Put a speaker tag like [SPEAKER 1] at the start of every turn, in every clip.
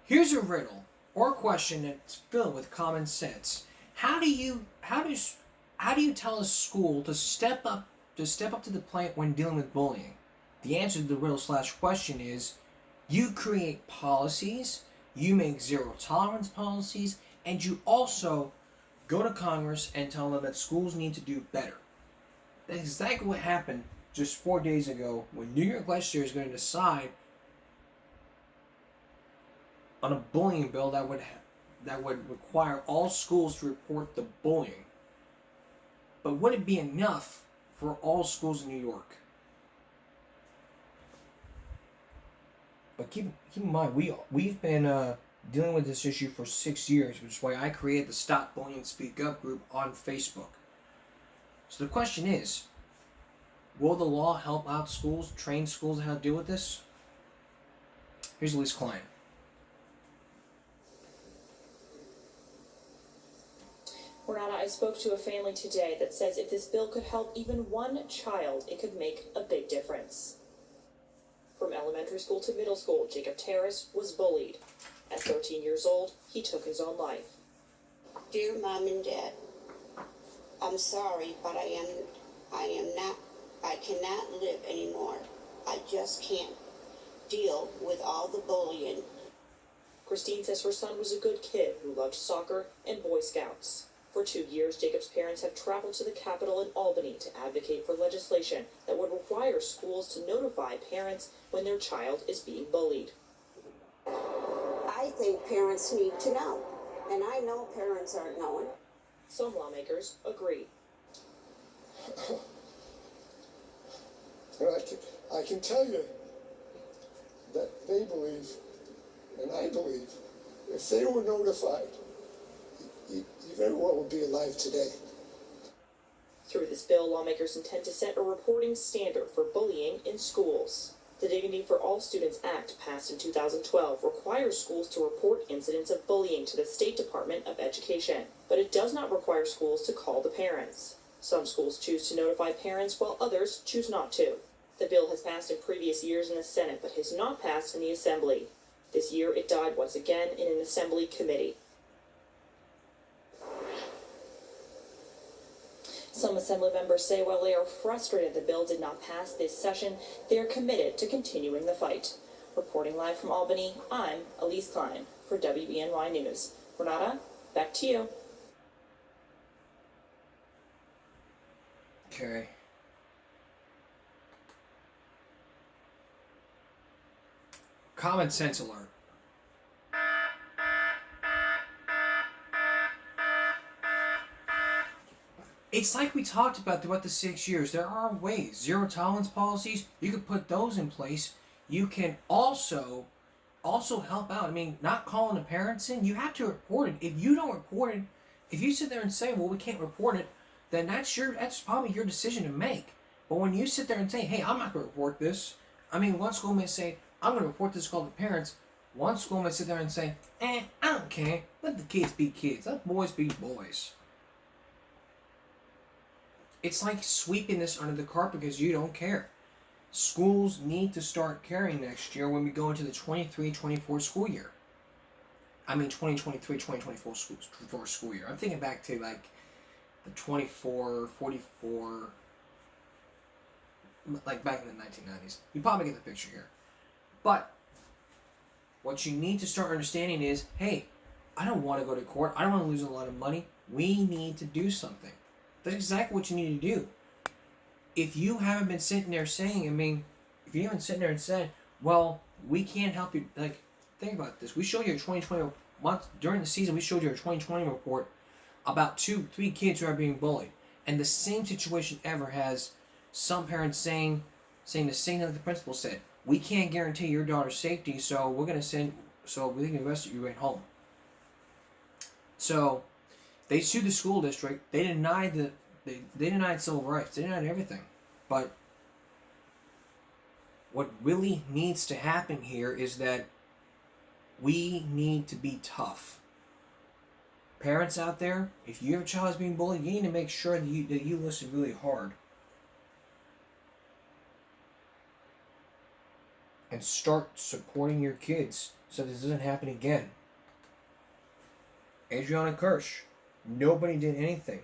[SPEAKER 1] Here's a riddle or question that's filled with common sense. How do you tell a school to step up to the plate when dealing with bullying? The answer to the riddle slash question is you create policies, you make zero tolerance policies, and you also go to Congress and tell them that schools need to do better. That's exactly what happened just 4 days ago when New York legislators are going to decide on a bullying bill that would require all schools to report the bullying. But would it be enough for all schools in New York? But keep in mind, we've been dealing with this issue for 6 years, which is why I created the Stop Bullying Speak Up group on Facebook. So the question is, will the law help out schools, train schools how to deal with this? Here's Elise Klein.
[SPEAKER 2] Renata, I spoke to a family today that says if this bill could help even one child, it could make a big difference. From elementary school to middle school, Jacob Terrace was bullied. At 13 years old, he took his own life.
[SPEAKER 3] Dear Mom and Dad, I'm sorry, but I cannot live anymore. I just can't deal with all the bullying.
[SPEAKER 2] Christine says her son was a good kid who loved soccer and Boy Scouts. For 2 years, Jacob's parents have traveled to the Capitol in Albany to advocate for legislation that would require schools to notify parents when their child is being bullied.
[SPEAKER 3] I think parents need to know, and I know parents aren't knowing.
[SPEAKER 2] Some lawmakers agree.
[SPEAKER 4] I can tell you that they believe, and I believe, if they were notified, you very well would be alive today.
[SPEAKER 2] Through this bill, lawmakers intend to set a reporting standard for bullying in schools. The Dignity for All Students Act, passed in 2012, requires schools to report incidents of bullying to the State Department of Education, but it does not require schools to call the parents. Some schools choose to notify parents while others choose not to. The bill has passed in previous years in the Senate, but has not passed in the Assembly. This year, it died once again in an Assembly committee. Some Assembly members say while they are frustrated the bill did not pass this session, they are committed to continuing the fight. Reporting live from Albany, I'm Elise Klein for WBNY News. Renata, back to you.
[SPEAKER 1] Okay. Common sense alert. It's like we talked about throughout the 6 years. There are ways. Zero tolerance policies, you can put those in place. You can also help out. I mean, not calling the parents in, you have to report it. If you don't report it, if you sit there and say, well, we can't report it, then that's probably your decision to make. But when you sit there and say, hey, I'm not going to report this, I mean, one school may say, I'm going to report this call to parents. One school may sit there and say, I don't care. Let the kids be kids. Let boys be boys. It's like sweeping this under the carpet because you don't care. Schools need to start caring next year when we go into the 23-24 school year. I mean 2023-2024 school year. I'm thinking back to like the 24, 44, like back in the 1990s. You probably get the picture here. But what you need to start understanding is, hey, I don't want to go to court. I don't want to lose a lot of money. We need to do something. That's exactly what you need to do. If you haven't been sitting there saying, if you haven't sitting there and said, well, we can't help you, like, think about this. We showed you a 2020 month during the season. We showed you a 2020 report about 2-3 kids who are being bullied, and the same situation ever has some parents saying the same thing that the principal said. We can't guarantee your daughter's safety, so we can arrest you at home. So they sued the school district. They denied they denied civil rights. They denied everything. But what really needs to happen here is that we need to be tough. Parents out there, if your child is being bullied, you need to make sure that you listen really hard. And start supporting your kids so this doesn't happen again. Adriana Kirsch. Nobody did anything.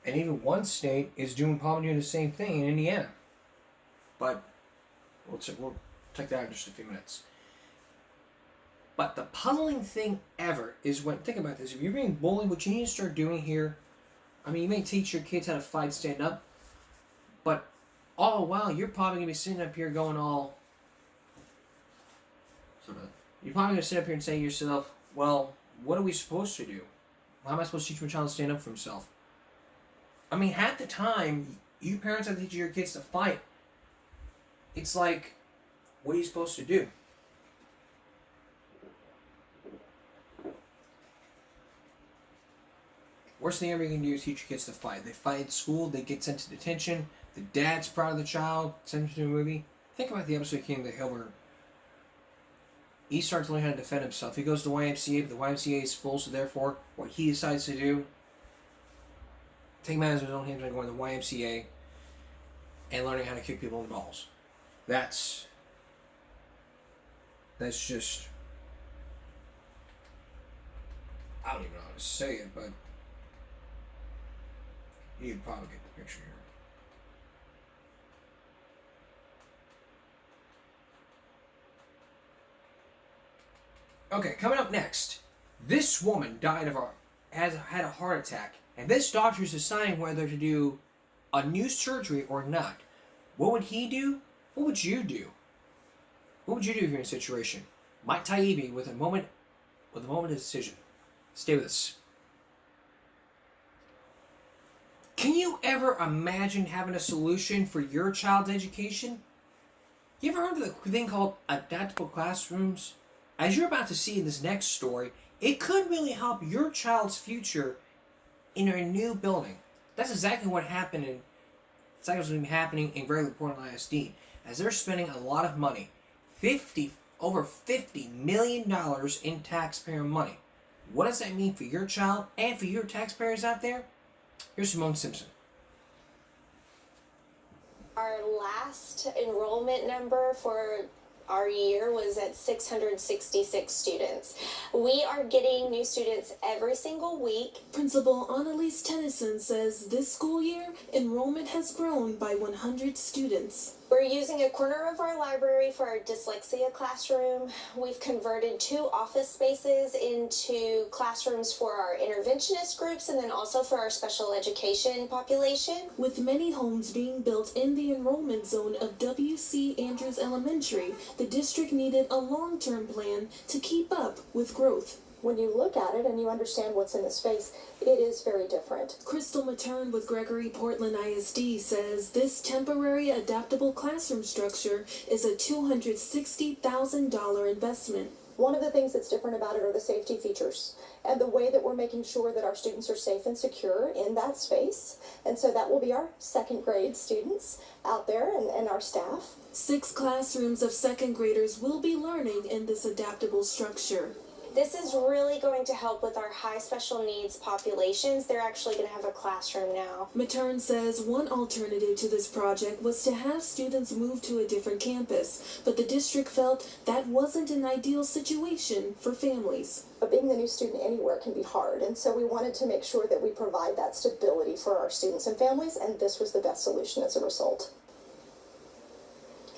[SPEAKER 1] And even one state is probably doing the same thing in Indiana. But we'll check that out in just a few minutes. But the puzzling thing ever is when, think about this, if you're being bullied, what you need to start doing here, I mean, you may teach your kids how to fight, stand up, but oh wow, you're probably going to be sitting up here going all, you're probably going to sit up here and say to yourself, well, what are we supposed to do? How am I supposed to teach my child to stand up for himself? I mean, half the time, you parents have to teach your kids to fight. It's like, what are you supposed to do? Worst thing ever you can do is teach your kids to fight. They fight at school, they get sent to detention, the dad's proud of the child, sent him to a movie. Think about the episode of King of the Hill where he starts learning how to defend himself. He goes to YMCA, but the YMCA is full, so therefore, what he decides to do, take matters in his own hands by going to the YMCA and learning how to kick people in the balls. That's just, I don't even know how to say it, but you probably get the picture here. Okay, coming up next, this woman died of had a heart attack, and this doctor is deciding whether to do a new surgery or not. What would he do? What would you do? What would you do if you're in a situation? Mike Taibbi with a moment of decision. Stay with us. Can you ever imagine having a solution for your child's education? You ever heard of the thing called adaptable classrooms? As you're about to see in this next story, it could really help your child's future in a new building. That's exactly what happened in. It's like what's been happening in Greater Portland ISD, as they're spending a lot of money, over $50 million in taxpayer money. What does that mean for your child and for your taxpayers out there? Here's Simone Simpson.
[SPEAKER 5] Our last enrollment number for our year was at 666 students. We are getting new students every single week.
[SPEAKER 6] Principal Annalise Tennyson says this school year, enrollment has grown by 100 students.
[SPEAKER 5] We're using a corner of our library for our dyslexia classroom. We've converted 2 office spaces into classrooms for our interventionist groups and then also for our special education population.
[SPEAKER 6] With many homes being built in the enrollment zone of W.C. Andrews Elementary, the district needed a long-term plan to keep up with growth.
[SPEAKER 7] When you look at it and you understand what's in the space, it is very different.
[SPEAKER 6] Crystal Matern with Gregory Portland ISD says this temporary adaptable classroom structure is a $260,000 investment.
[SPEAKER 7] One of the things that's different about it are the safety features and the way that we're making sure that our students are safe and secure in that space. And so that will be our second grade students out there and our staff.
[SPEAKER 6] 6 classrooms of second graders will be learning in this adaptable structure.
[SPEAKER 5] This is really going to help with our high special needs populations. They're actually going to have a classroom now.
[SPEAKER 6] Matern says one alternative to this project was to have students move to a different campus, but the district felt that wasn't an ideal situation for families.
[SPEAKER 7] But being the new student anywhere can be hard, and so we wanted to make sure that we provide that stability for our students and families, and this was the best solution as a result.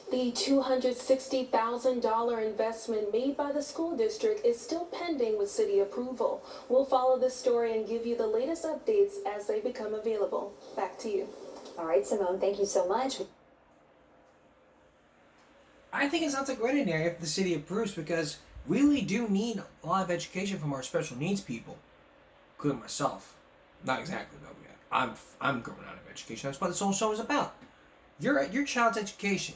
[SPEAKER 6] The $260,000 investment made by the school district is still pending with city approval. We'll follow this story and give you the latest updates as they become available. Back to you.
[SPEAKER 8] All right, Simone, thank you so much.
[SPEAKER 1] I think it sounds like a great idea if the city approves, because we really do need a lot of education from our special needs people, including myself. Not exactly, though. I'm growing out of education. That's what this whole show is about. Your child's education.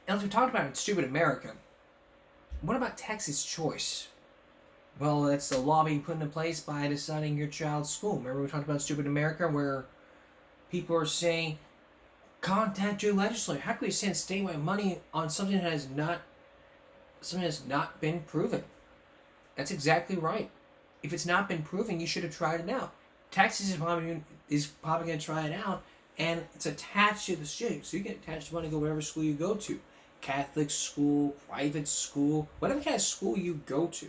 [SPEAKER 1] And as we talked about in Stupid America, what about Texas Choice? Well, that's the law being put into place by deciding your child's school. Remember we talked about Stupid America, where people are saying, contact your legislator. How can we spend statewide money on something that has not been proven? That's exactly right. if it's not been proven, you should have tried it out. Texas is probably going to try it out, and it's attached to the student. So you get attached money to go whatever school you go to. Catholic school, private school, whatever kind of school you go to.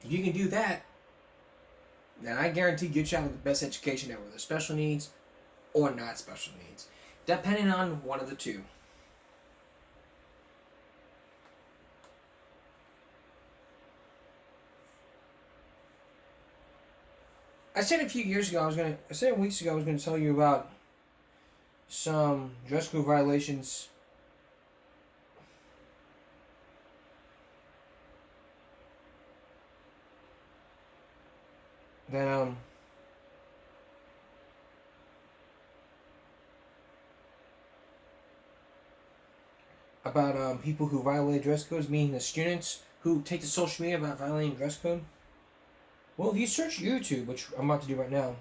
[SPEAKER 1] If you can do that, then I guarantee your child the best education ever, whether special needs or not special needs, depending on one of the two. I said weeks ago I was going to tell you about some dress code violations that about people who violate dress codes, meaning the students who take to social media about violating dress code. Well, if you search YouTube, which I'm about to do right now,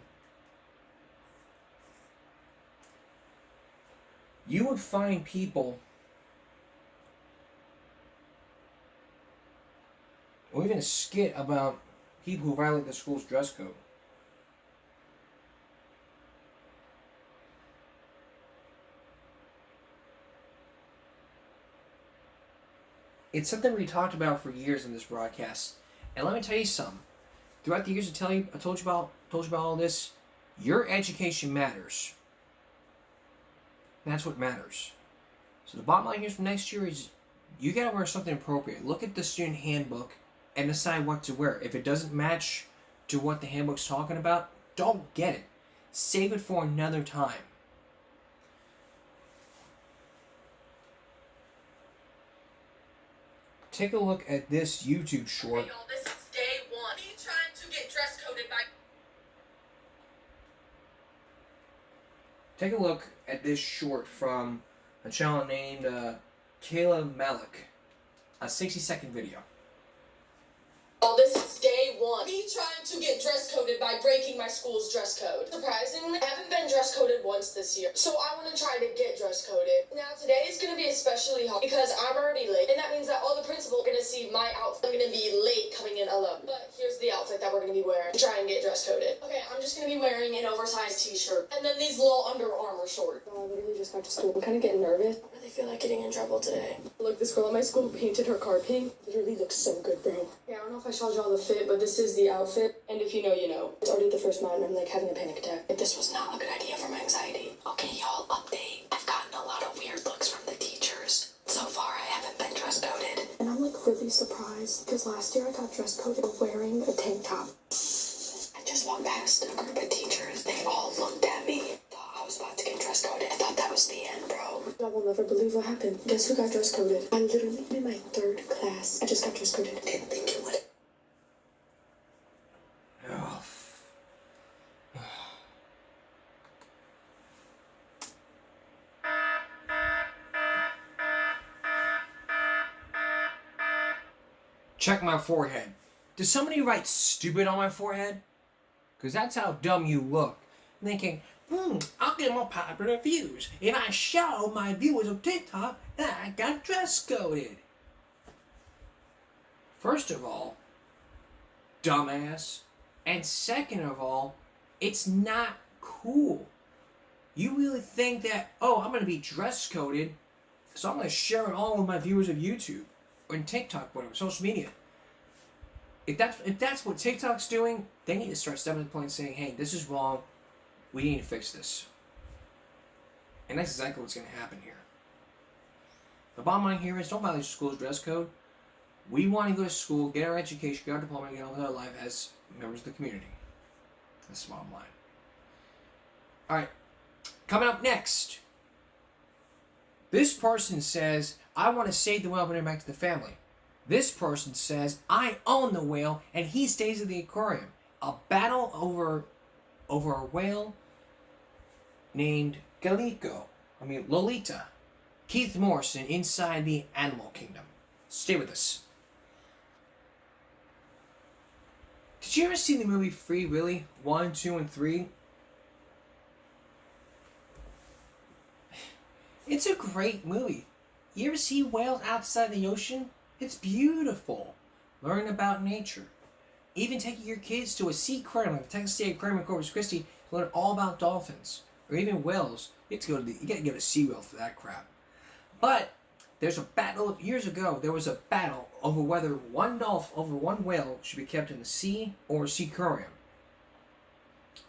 [SPEAKER 1] you would find people, or even a skit about people who violate the school's dress code. It's something we talked about for years in this broadcast, and let me tell you something. Throughout the years, I told you about all this. Your education matters. That's what matters. So the bottom line here for next year is you gotta wear something appropriate. Look at the student handbook and decide what to wear. If it doesn't match to what the handbook's talking about, don't get it. Save it for another time. Take a look at this YouTube short.
[SPEAKER 9] Hey y'all, this is day one. Me trying to get dress coded by...
[SPEAKER 1] Take a look at this short from a channel named Kayla Malik. A 60-second video.
[SPEAKER 9] Oh, this is day one. Me trying to get dress coded by breaking my school's dress code. Surprisingly, I haven't been dress coded once this year, so I want to try to get dress coded. Now, today is going to be especially hard because I'm already late, and that means that all the principal are going to see my outfit. I'm going to be late coming in alone. But here's the outfit that we're going to be wearing to try and get dress coded. Okay, I'm just going to be wearing an oversized t-shirt and then these little Under Armour shorts.
[SPEAKER 10] Oh, I literally just got to school. I'm kind of getting nervous.
[SPEAKER 9] I really feel like getting in trouble today.
[SPEAKER 10] Look, this girl at my school painted her car pink. Literally looks so good, bro.
[SPEAKER 9] Yeah, I don't know if I showed y'all the fit, but this is the outfit. And if you know, you know.
[SPEAKER 10] It's already the first night and I'm like having a panic attack.
[SPEAKER 9] If this was not a good idea for my anxiety. Okay, y'all, update. I've gotten a lot of weird looks from the teachers. So far, I haven't been dress coded.
[SPEAKER 10] And I'm like really surprised because last year I got dress coded wearing a tank top.
[SPEAKER 9] I just walked past a group of teachers. They all looked at me. Thought I was about to get dress coded. I thought that was the end, bro.
[SPEAKER 10] Y'all will never believe what happened. Guess who got dress coded? I'm literally in my 3rd class. I just got dress coded.
[SPEAKER 9] I didn't think it would.
[SPEAKER 1] Check my forehead. Does somebody write stupid on my forehead? Because that's how dumb you look. Thinking, I'll get more popular views if I show my viewers on TikTok that I got dress coded. First of all, dumbass. And second of all, it's not cool. You really think that, I'm going to be dress coded, so I'm going to share it all with my viewers of YouTube or in TikTok, whatever, social media. If that's what TikTok's doing, they need to start stepping to the point and saying, hey, this is wrong. We need to fix this. And that's exactly what's going to happen here. The bottom line here is don't violate your school's dress code. We want to go to school, get our education, get our diploma, and get on with our life as members of the community. That's the bottom line. Alright, coming up next. This person says, I want to save the whale and bring it back to the family. This person says, I own the whale and he stays at the aquarium. A battle over a whale named Lolita. Keith Morrison inside the Animal Kingdom. Stay with us. Did you ever see the movie Free Willy? 1, 2, and 3? It's a great movie. You ever see whales outside the ocean? It's beautiful. Learn about nature. Even taking your kids to a sea aquarium, like Texas State Aquarium in Corpus Christi, to learn all about dolphins or even whales. You got to go to SeaWorld for that crap. But there's a battle years ago. There was a battle over whether one whale should be kept in the sea or a sea aquarium.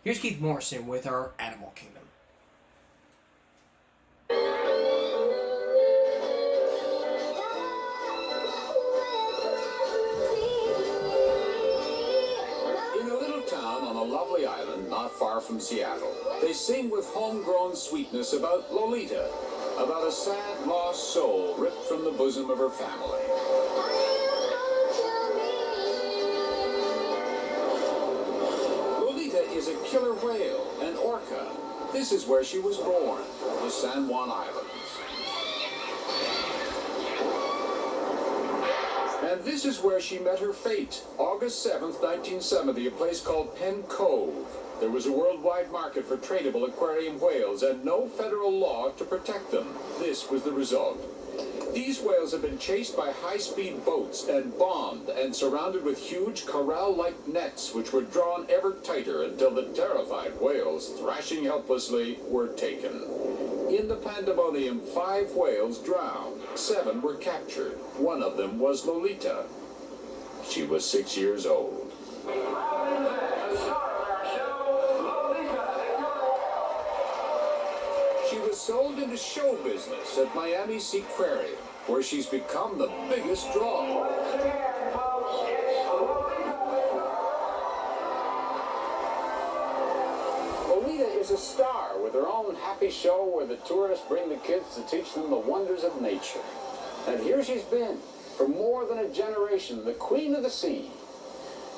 [SPEAKER 1] Here's Keith Morrison with our Animal Kingdom.
[SPEAKER 11] In a little town on a lovely island not far from Seattle, they sing with homegrown sweetness about Lolita, about a sad, lost soul ripped from the bosom of her family. Lolita is a killer whale, an orca. This is where she was born, the San Juan Islands. And this is where she met her fate. August 7th, 1970, a place called Penn Cove. There was a worldwide market for tradable aquarium whales and no federal law to protect them. This was the result. These whales have been chased by high-speed boats and bombed and surrounded with huge corral-like nets which were drawn ever tighter until the terrified whales, thrashing helplessly, were taken. In the pandemonium, 5 whales drowned. 7 were captured. One of them was Lolita. She was 6 years old. She was sold into show business at Miami Seaquarium, where she's become the biggest draw. Lolita is a star with her own happy show where the tourists bring the kids to teach them the wonders of nature. And here she's been, for more than a generation, the queen of the sea,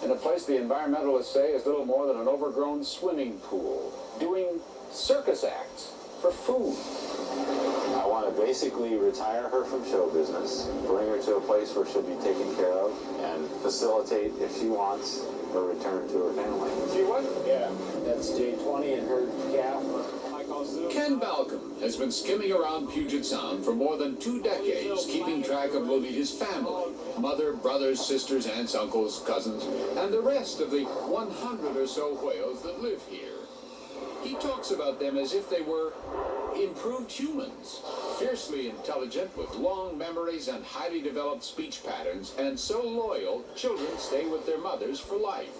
[SPEAKER 11] in a place the environmentalists say is little more than an overgrown swimming pool, doing circus acts for food.
[SPEAKER 12] I want to basically retire her from show business, bring her to a place where she'll be taken care of, and facilitate, if she wants, her return to her family.
[SPEAKER 11] See what?
[SPEAKER 12] Yeah, that's J20 and her calf.
[SPEAKER 11] Ken Balcom has been skimming around Puget Sound for more than 2 decades, keeping track of Lolita's family, mother, brothers, sisters, aunts, uncles, cousins, and the rest of the 100 or so whales that live here. He talks about them as if they were improved humans, fiercely intelligent with long memories and highly developed speech patterns, and so loyal, children stay with their mothers for life.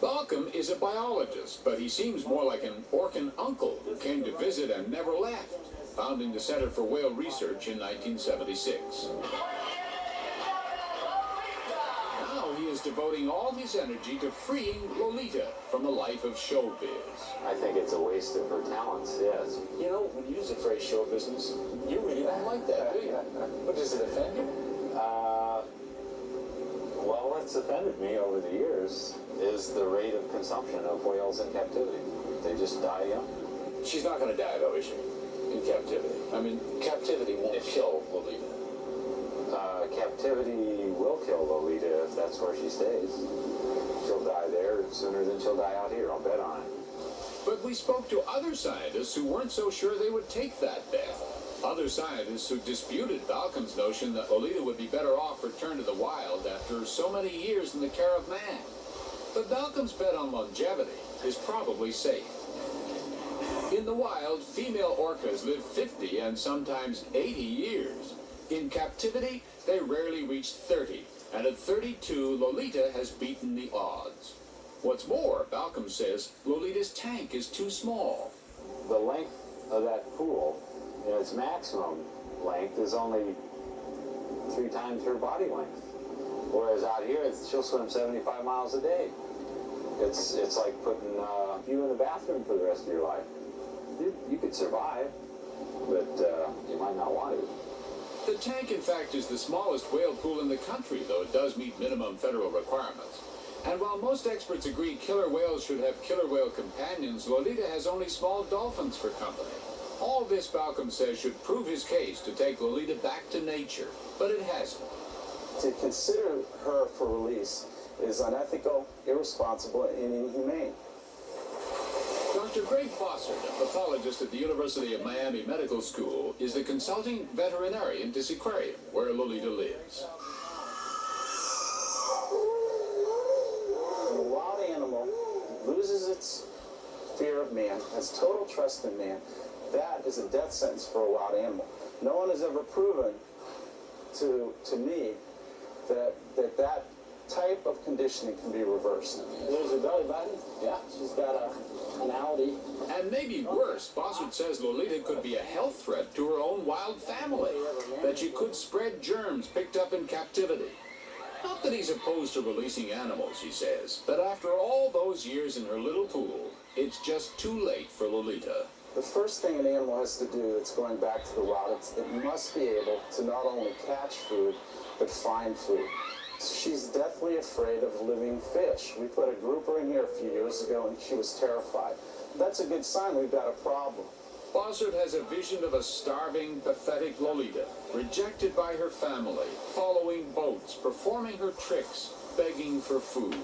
[SPEAKER 11] Balcom is a biologist, but he seems more like an orcan uncle who came to visit and never left, founding the Center for Whale Research in 1976. Now he is devoting all his energy to freeing Lolita from a life of showbiz.
[SPEAKER 12] I think it's a waste of her talents, yes.
[SPEAKER 11] You know, when you use the phrase show business, you really don't like that, do you? But does it offend you?
[SPEAKER 12] Well, what's offended me over the years is the rate of consumption of whales in captivity. They just die young.
[SPEAKER 11] She's not going to die, though, is she? In captivity. I mean, captivity won't kill Lolita.
[SPEAKER 12] Captivity will kill Lolita if that's where she stays. She'll die there sooner than she'll die out here, I'll bet on it.
[SPEAKER 11] But we spoke to other scientists who weren't so sure they would take that bet. Other scientists who disputed Balcom's notion that Lolita would be better off returned to the wild after so many years in the care of man. But Balcom's bet on longevity is probably safe. In the wild, female orcas live 50 and sometimes 80 years. In captivity, they rarely reach 30, and at 32, Lolita has beaten the odds. What's more, Balcom says Lolita's tank is too small.
[SPEAKER 12] The length of that pool, its maximum length, is only 3 times her body length. Whereas out here, she'll swim 75 miles a day. It's like putting you in the bathroom for the rest of your life. You could survive, but you might not want to.
[SPEAKER 11] The tank, in fact, is the smallest whale pool in the country, though it does meet minimum federal requirements. And while most experts agree killer whales should have killer whale companions, Lolita has only small dolphins for company. All this, Balcom says, should prove his case to take Lolita back to nature, but it hasn't.
[SPEAKER 12] To consider her for release is unethical, irresponsible, and inhumane.
[SPEAKER 11] Dr. Greg Bossert, a pathologist at the University of Miami Medical School, is the consulting veterinarian to Seaquarium, where Lolita lives.
[SPEAKER 13] care of man, has total trust in man, that is a death sentence for a wild animal. No one has ever proven to me that type of conditioning can be reversed. There's her belly button. Yeah, she's got an Audi.
[SPEAKER 11] And maybe worse, Bossert says Lolita could be a health threat to her own wild family, that she could spread germs picked up in captivity. Not that he's opposed to releasing animals, he says, but after all those years in her little pool, it's just too late for Lolita.
[SPEAKER 13] The first thing an animal has to do that's going back to the wild, it must be able to not only catch food, but find food. She's deathly afraid of living fish. We put a grouper in here a few years ago and she was terrified. That's a good sign we've got a problem.
[SPEAKER 11] Bossert has a vision of a starving, pathetic Lolita, rejected by her family, following boats, performing her tricks, begging for food.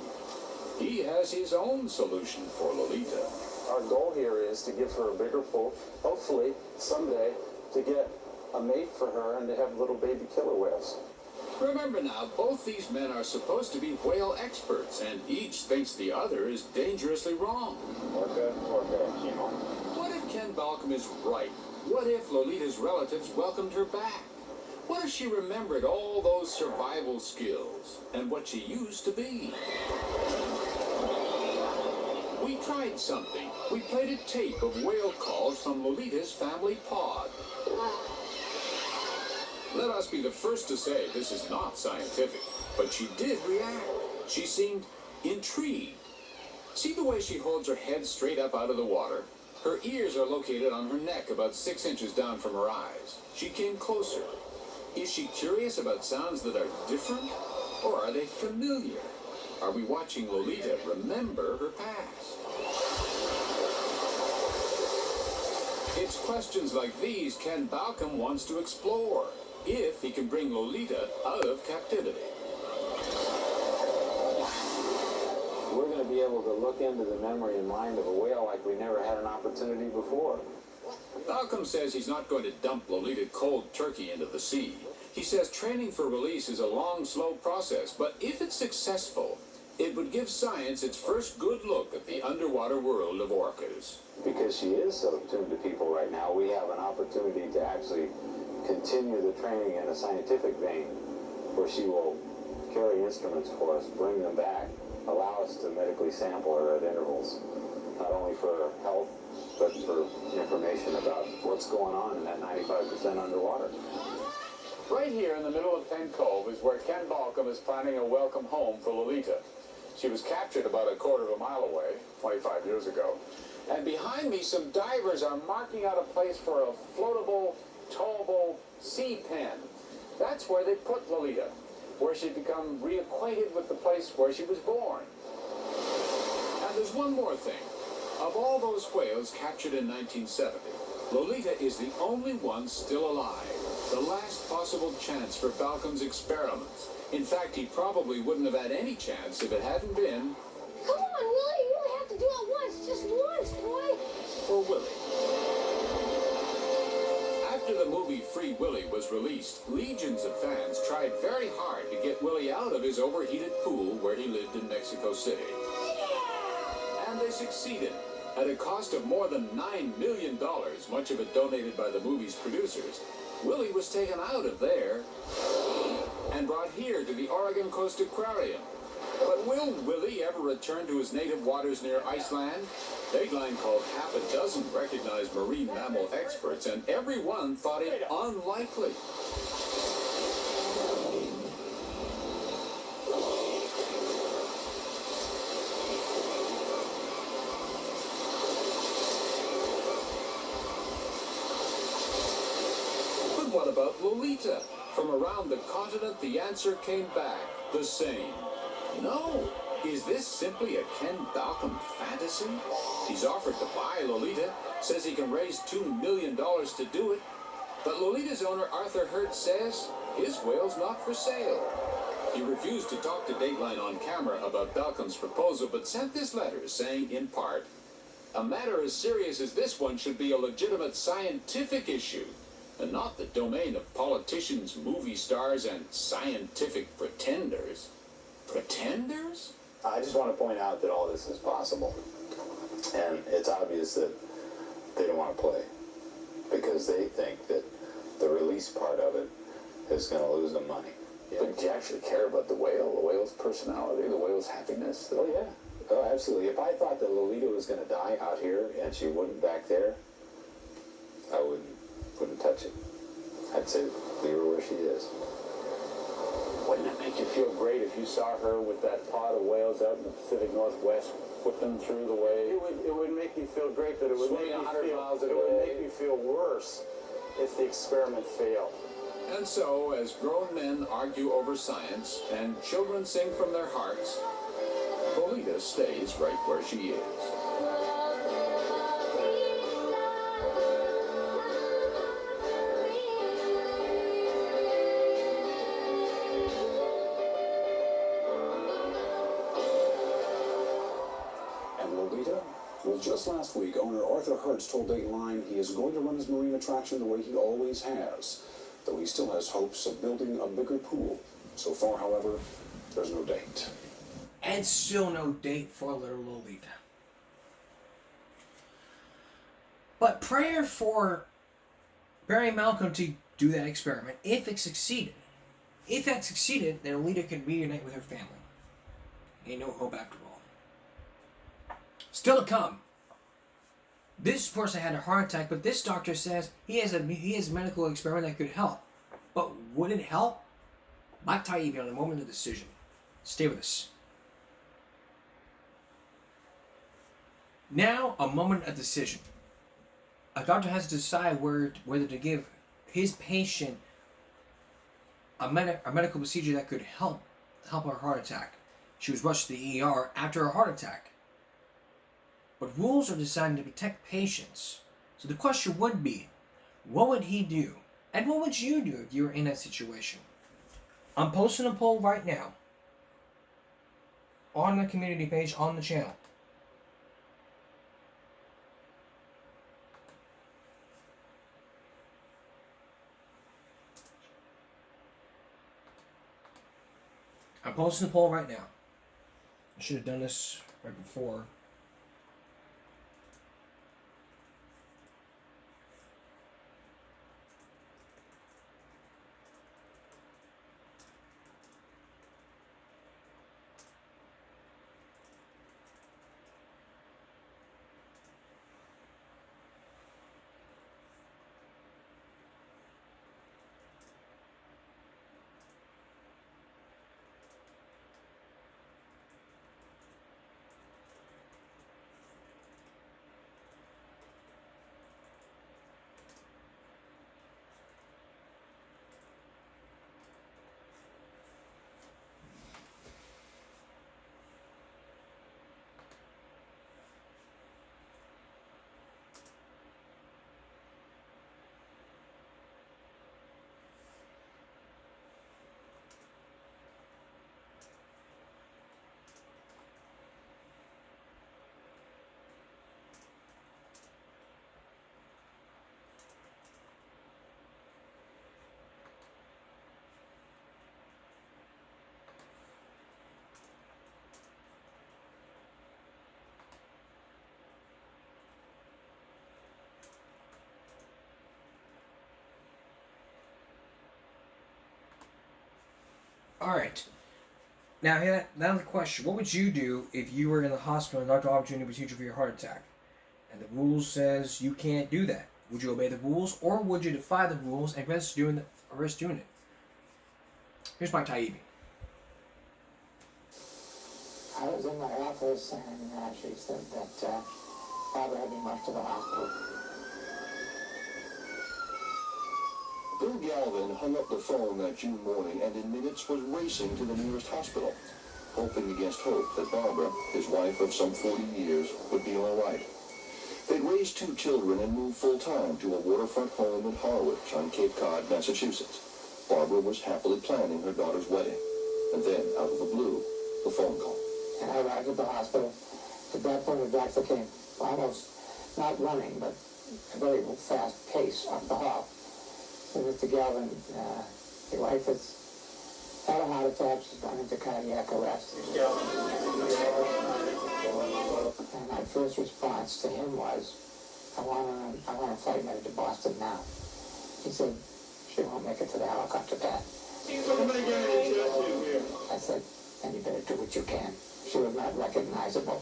[SPEAKER 11] He has his own solution for Lolita.
[SPEAKER 13] Our goal here is to give her a bigger pool, hopefully someday to get a mate for her and to have little baby killer whales.
[SPEAKER 11] Remember now, both these men are supposed to be whale experts, and each thinks the other is dangerously wrong.
[SPEAKER 12] Orca, Kimo.
[SPEAKER 11] What if Ken Balcom is right? What if Lolita's relatives welcomed her back? What if she remembered all those survival skills and what she used to be? We tried something. We played a tape of whale calls from Lolita's family pod. Let us be the first to say this is not scientific, but she did react. She seemed intrigued. See the way she holds her head straight up out of the water? Her ears are located on her neck about 6 inches down from her eyes. She came closer. Is she curious about sounds that are different, or are they familiar? Are we watching Lolita remember her past? It's questions like these Ken Balcom wants to explore, if he can bring Lolita out of captivity.
[SPEAKER 12] We're going to be able to look into the memory and mind of a whale like we never had an opportunity before.
[SPEAKER 11] Balcom says he's not going to dump Lolita cold turkey into the sea. He says training for release is a long, slow process, but if it's successful, it would give science its first good look at the underwater world of orcas.
[SPEAKER 12] Because she is so tuned to people right now, we have an opportunity to actually continue the training in a scientific vein, where she will carry instruments for us, bring them back, allow us to medically sample her at intervals, not only for her health, but for information about what's going on in that 95% underwater.
[SPEAKER 11] Right here in the middle of Penn Cove is where Ken Balcom is planning a welcome home for Lolita. She was captured about a quarter of a mile away, 25 years ago. And behind me, some divers are marking out a place for a floatable, towable sea pen. That's where they put Lolita, where she'd become reacquainted with the place where she was born. And there's one more thing. Of all those whales captured in 1970, Lolita is the only one still alive. The last possible chance for Balcom's experiments. In fact, he probably wouldn't have had any chance if it hadn't been...
[SPEAKER 14] Come on, Willie, you only have to do it once, just once, boy.
[SPEAKER 11] For Willie. After the movie Free Willy was released, legions of fans tried very hard to get Willie out of his overheated pool where he lived in Mexico City. And they succeeded. At a cost of more than $9 million, much of it donated by the movie's producers, Willie was taken out of there and brought here to the Oregon Coast Aquarium. But will Willie ever return to his native waters near Iceland? Dateline called half a dozen recognized marine mammal experts, and everyone thought it unlikely. But what about Lolita? From around the continent, the answer came back the same. No. Is this simply a Ken Balcom fantasy? He's offered to buy Lolita, says he can raise $2 million to do it. But Lolita's owner, Arthur Hertz, says his whale's not for sale. He refused to talk to Dateline on camera about Balcom's proposal, but sent this letter saying, in part, a matter as serious as this one should be a legitimate scientific issue, and not the domain of politicians, movie stars, and scientific pretenders. Pretenders?
[SPEAKER 12] I just want to point out that all this is possible. And it's obvious that they don't want to play because they think that the release part of it is going to lose them money.
[SPEAKER 15] Yeah, but do you actually care about the whale's personality, the whale's happiness?
[SPEAKER 12] Oh, yeah. Oh, absolutely. If I thought that Lolita was going to die out here and she wouldn't back there, I wouldn't touch it. I'd say leave her where she is.
[SPEAKER 15] Wouldn't it make you feel great if you saw her with that pod of whales out in the Pacific Northwest whipping through the wave?
[SPEAKER 12] It would make me feel great, but it would make me feel worse if the experiment failed.
[SPEAKER 11] And so, as grown men argue over science and children sing from their hearts, Lolita stays right where she is.
[SPEAKER 16] And Lolita? Well, just last week, owner Arthur Hertz told Dateline he is going to run his marine attraction the way he always has, though he still has hopes of building a bigger pool. So far, however, there's no date.
[SPEAKER 1] And still no date for little Lolita. But prayer for Barry Malcolm to do that experiment, if it succeeded. If that succeeded, then Lolita could reunite with her family. Ain't no hope after all. Still to come. This person had a heart attack, but this doctor says he has a medical experiment that could help. But would it help? Mike Taibbi on the moment of decision. Stay with us. Now, a moment of decision. A doctor has to decide whether to give his patient a medical procedure that could help her heart attack. She was rushed to the ER after a heart attack. But rules are designed to protect patients. So the question would be, what would he do? And what would you do if you were in that situation? I'm posting a poll right now on the community page on the channel. I'm posting the poll right now. I should have done this right before. Alright. Now the question. What would you do if you were in the hospital and doctor offered you a procedure for your heart attack? And the rules says you can't do that. Would you obey the rules, or would you defy the rules and risk doing it? Here's Mike Taibbi.
[SPEAKER 17] I was in my office and she said that Barbara had been rushed to the hospital.
[SPEAKER 18] Bill Galvin hung up the phone that June morning and in minutes was racing to the nearest hospital, hoping against hope that Barbara, his wife of some 40 years, would be all right. They'd raised 2 children and moved full-time to a waterfront home in Harwich on Cape Cod, Massachusetts. Barbara was happily planning her daughter's wedding. And then, out of the blue, the phone call.
[SPEAKER 17] And I arrived at the hospital. At that point, the doctor came almost not running, but a very fast pace up the hall. So Mr. Galvin, your wife has had a heart attack. She's gone into cardiac arrest. And my first response response to him was, I want a flight made to Boston now. He said, she won't make it to the helicopter pad. I said, then you better do what you can. She was not recognizable.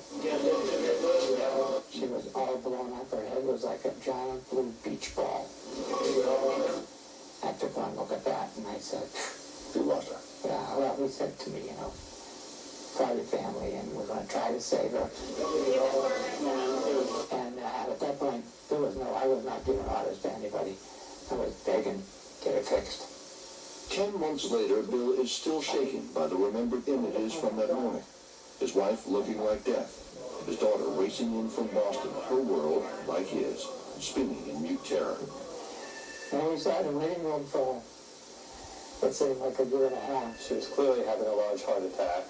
[SPEAKER 17] She was all blown up. Her head was like a giant blue beach ball. I took one look at that and I said,
[SPEAKER 18] You lost her.
[SPEAKER 17] yeah, well, he said to me, you know, private family, and we're going to try to save her. And at that point, I was not giving orders to anybody. I was begging, get it fixed.
[SPEAKER 18] 10 months later, Bill is still shaken by the remembered images from that morning. His wife looking like death. His daughter racing in from Boston, her world, like his, spinning in mute terror.
[SPEAKER 17] And we sat in the waiting room for, let's say, like a year and a half.
[SPEAKER 12] She was clearly having a large heart attack.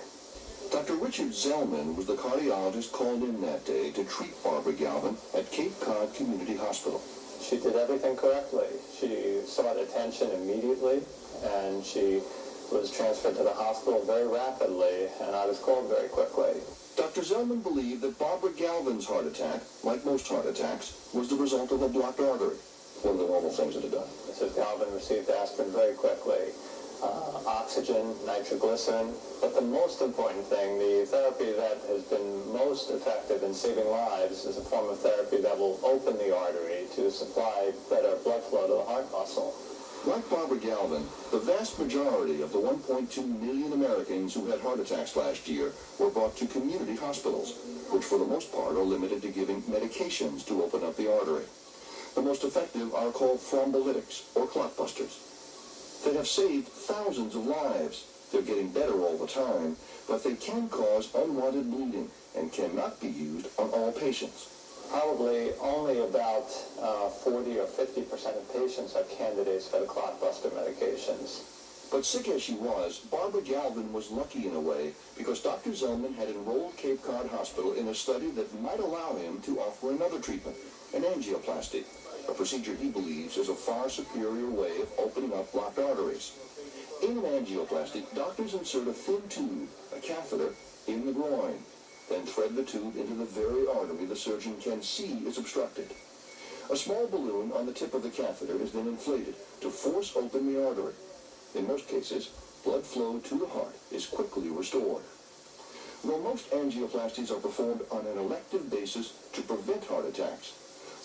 [SPEAKER 18] Dr. Richard Zellman was the cardiologist called in that day to treat Barbara Galvin at Cape Cod Community Hospital.
[SPEAKER 12] She did everything correctly. She sought attention immediately, and she was transferred to the hospital very rapidly, and I was called very quickly.
[SPEAKER 18] Dr. Zellman believed that Barbara Galvin's heart attack, like most heart attacks, was the result of a blocked artery. One of the normal things it had done.
[SPEAKER 12] Mrs. Galvin received aspirin very quickly. Oxygen, nitroglycerin, but the most important thing, the therapy that has been most effective in saving lives is a form of therapy that will open the artery to supply better blood flow to the heart muscle.
[SPEAKER 18] Like Barbara Galvin, the vast majority of the 1.2 million Americans who had heart attacks last year were brought to community hospitals, which for the most part are limited to giving medications to open up the artery. The most effective are called thrombolytics, or clotbusters. They have saved thousands of lives. They're getting better all the time, but they can cause unwanted bleeding and cannot be used on all patients.
[SPEAKER 12] Probably only about 40 or 50% of patients are candidates for the clotbuster medications.
[SPEAKER 18] But sick as she was, Barbara Galvin was lucky in a way because Dr. Zellman had enrolled Cape Cod Hospital in a study that might allow him to offer another treatment, an angioplasty, a procedure he believes is a far superior way of opening up blocked arteries. In an angioplasty, doctors insert a thin tube, a catheter, in the groin, then thread the tube into the very artery the surgeon can see is obstructed. A small balloon on the tip of the catheter is then inflated to force open the artery. In most cases, blood flow to the heart is quickly restored. Though most angioplasties are performed on an elective basis to prevent heart attacks,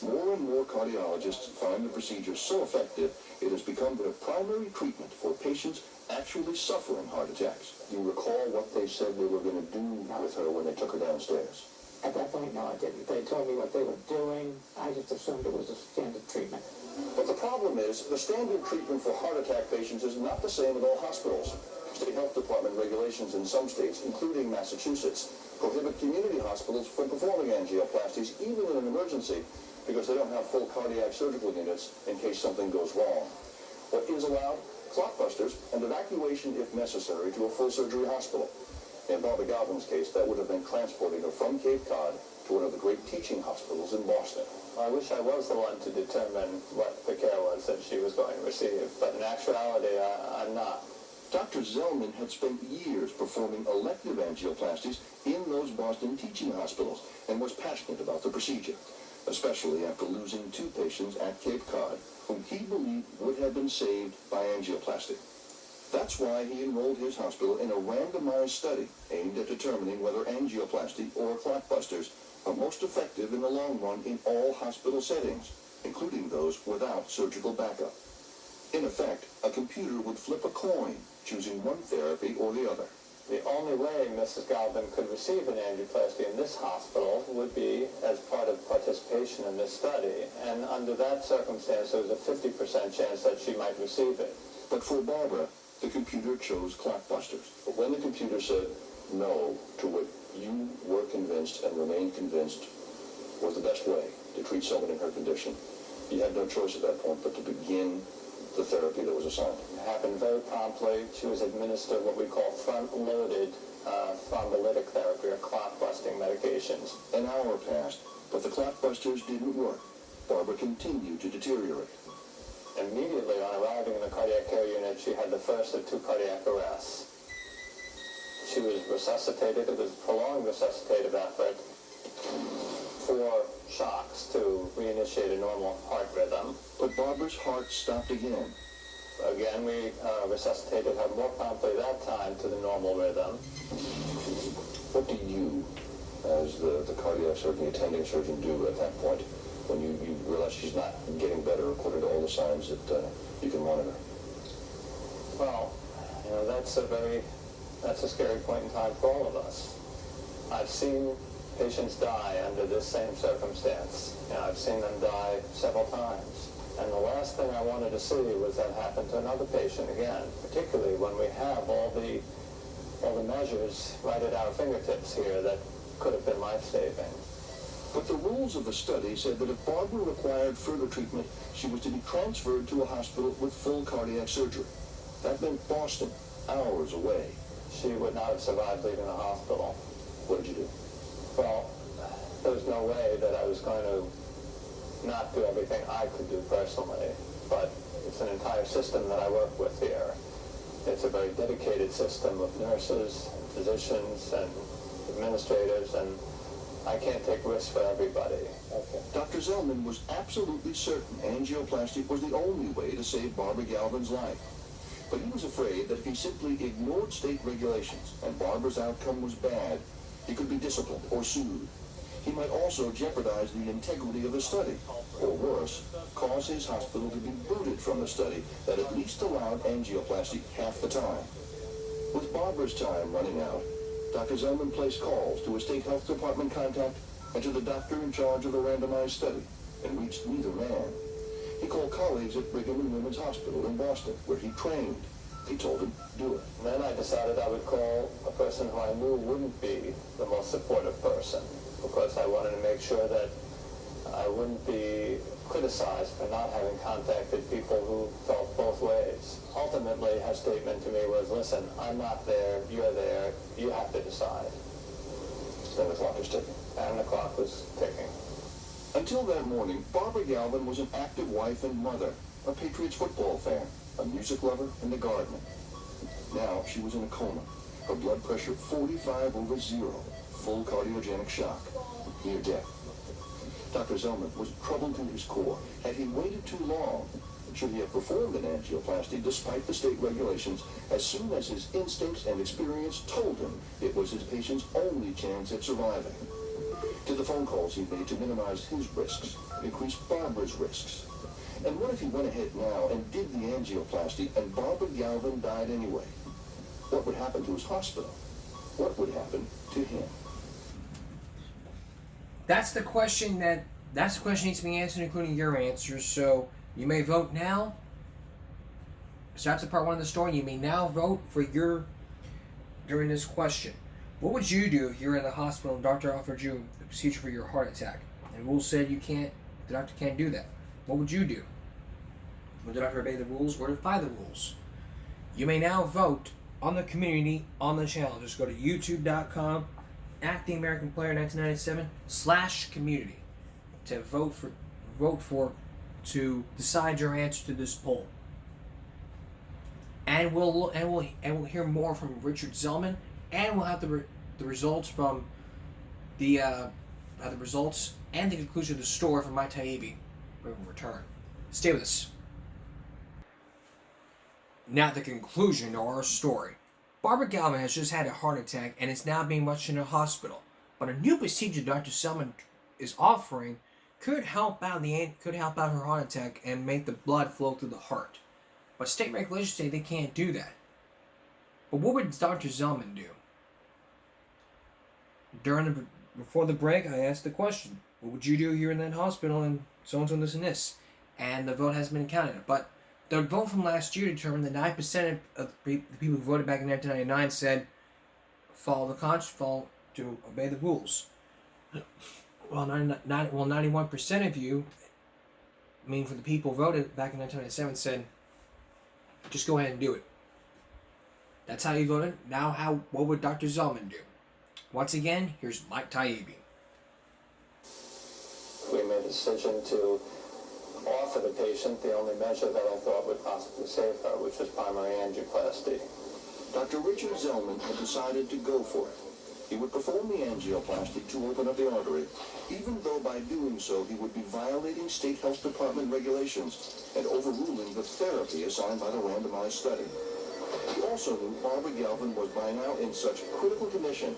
[SPEAKER 18] more and more cardiologists find the procedure so effective it has become their primary treatment for patients actually suffering heart attacks.
[SPEAKER 15] Do you recall what they said they were going to do with her when they took her downstairs?
[SPEAKER 17] At that point, no, I didn't. They told me what they were doing. I just assumed it was a standard treatment.
[SPEAKER 18] But the problem is, the standard treatment for heart attack patients is not the same at all hospitals. State health department regulations in some states, including Massachusetts, prohibit community hospitals from performing angioplasties, even in an emergency, because they don't have full cardiac surgical units in case something goes wrong. What is allowed? Clotbusters and evacuation, if necessary, to a full surgery hospital. In Barbara Galvin's case, that would have been transporting her from Cape Cod to one of the great teaching hospitals in Boston.
[SPEAKER 12] I wish I was the one to determine what the care was that she was going to receive, but in actuality, I'm not.
[SPEAKER 18] Dr. Zellman had spent years performing elective angioplasties in those Boston teaching hospitals and was passionate about the procedure, especially after losing 2 patients at Cape Cod whom he believed would have been saved by angioplasty. That's why he enrolled his hospital in a randomized study aimed at determining whether angioplasty or clotbusters are most effective in the long run in all hospital settings, including those without surgical backup. In effect, a computer would flip a coin, choosing one therapy or the other.
[SPEAKER 12] The only way Mrs. Galvin could receive an angioplasty in this hospital would be as part of participation in this study, and under that circumstance, there was a 50% chance that she might receive it.
[SPEAKER 18] But for Barbara, the computer chose clotbusters.
[SPEAKER 15] But when the computer said no to what you were convinced and remained convinced was the best way to treat someone in her condition, you had no choice at that point but to begin the therapy that was assigned.
[SPEAKER 12] It happened very promptly. She was administered what we call front-loaded thrombolytic therapy, or clot-busting medications.
[SPEAKER 18] An hour passed, but the clotbusters didn't work. Barbara continued to deteriorate.
[SPEAKER 12] Immediately on arriving in the cardiac care unit, she had the first of 2 cardiac arrests. She was resuscitated. It was a prolonged resuscitative effort. For shocks to reinitiate a normal heart rhythm.
[SPEAKER 15] But Barbara's heart stopped again.
[SPEAKER 12] Again, we resuscitated her more promptly that time to the normal rhythm.
[SPEAKER 15] What do you, as the cardiac surgeon, the attending surgeon, do at that point when you realize she's not getting better according to all the signs that you can monitor?
[SPEAKER 12] Well, you know, that's a scary point in time for all of us. I've seen patients die under this same circumstance. You know, I've seen them die several times. And the last thing I wanted to see was that happen to another patient again, particularly when we have all the measures right at our fingertips here that could have been life-saving.
[SPEAKER 15] But the rules of the study said that if Barbara required further treatment, she was to be transferred to a hospital with full cardiac surgery. That meant Boston, hours away.
[SPEAKER 12] She would not have survived leaving the hospital.
[SPEAKER 15] What did you do?
[SPEAKER 12] Well, there was no way that I was going to not do everything I could do personally, but it's an entire system that I work with here. It's a very dedicated system of nurses, physicians, and administrators, and I can't take risks for everybody.
[SPEAKER 15] Okay. Dr. Zellman was absolutely certain angioplasty was the only way to save Barbara Galvin's life. But he was afraid that if he simply ignored state regulations and Barbara's outcome was bad, he could be disciplined or sued. He might also jeopardize the integrity of the study, or worse, cause his hospital to be booted from the study that at least allowed angioplasty half the time. With Barbara's time running out, Dr. Zellman placed calls to a state health department contact and to the doctor in charge of the randomized study, and reached neither man. He called colleagues at Brigham and Women's Hospital in Boston, where he trained. He told him, do it.
[SPEAKER 12] And then I decided I would call a person who I knew wouldn't be the most supportive person, because I wanted to make sure that I wouldn't be criticized for not having contacted people who felt both ways. Ultimately, her statement to me was, listen, I'm not there, you're there, you have to decide.
[SPEAKER 15] And the clock is ticking.
[SPEAKER 12] And the clock was ticking.
[SPEAKER 15] Until that morning, Barbara Galvin was an active wife and mother, a Patriots football fan, a music lover, and a gardener. Now she was in a coma, her blood pressure 45/0, full cardiogenic shock, near death. Dr. Zellman was troubled to his core. Had he waited too long? Should he have performed an angioplasty despite the state regulations as soon as his instincts and experience told him it was his patient's only chance at surviving? Did the phone calls he made to minimize his risks increase Barbara's risks? And what if he went ahead now and did the angioplasty and Barbara Galvin died anyway? What would happen to his hospital? What would happen to him?
[SPEAKER 1] That's the question that needs to be answered, including your answers. So you may vote now. So that's the part one of the story. You may now vote for during this question. What would you do if you're in the hospital and the doctor offered you the procedure for your heart attack? And the rules said the doctor can't do that. What would you do? Would the doctor obey the rules or defy the rules? You may now vote on the community, on the channel. Just go to youtube.com @theamericanplayer1997/community to vote for to decide your answer to this poll. And we'll hear more from Richard Zellman, and we'll have the results from the results and the conclusion of the story from Mike Taibbi when we return. Stay with us. Now the conclusion of our story. Barbara Galvin has just had a heart attack and is now being rushed into a hospital. But a new procedure Dr. Zellman is offering could help out her heart attack and make the blood flow through the heart. But state regulations say they can't do that. But what would Dr. Zellman do? Before the break, I asked the question, what would you do here in that hospital and so-and-so and this and this? And the vote hasn't been counted. But the vote from last year determined that 9% of the people who voted back in 1999 said follow to obey the rules. Well, 91% of you, for the people who voted back in 1997, said just go ahead and do it. That's how you voted. Now, what would Dr. Zellman do? Once again, here's Mike Taibbi.
[SPEAKER 12] We made a decision to offer the patient the only measure that I thought would possibly save her, which was primary angioplasty.
[SPEAKER 15] Dr. Richard Zellman had decided to go for it. He would perform the angioplasty to open up the artery
[SPEAKER 18] even though by doing so he would be violating state health department regulations and overruling the therapy assigned by the randomized study. He also knew Barbara Galvin was by now in such critical condition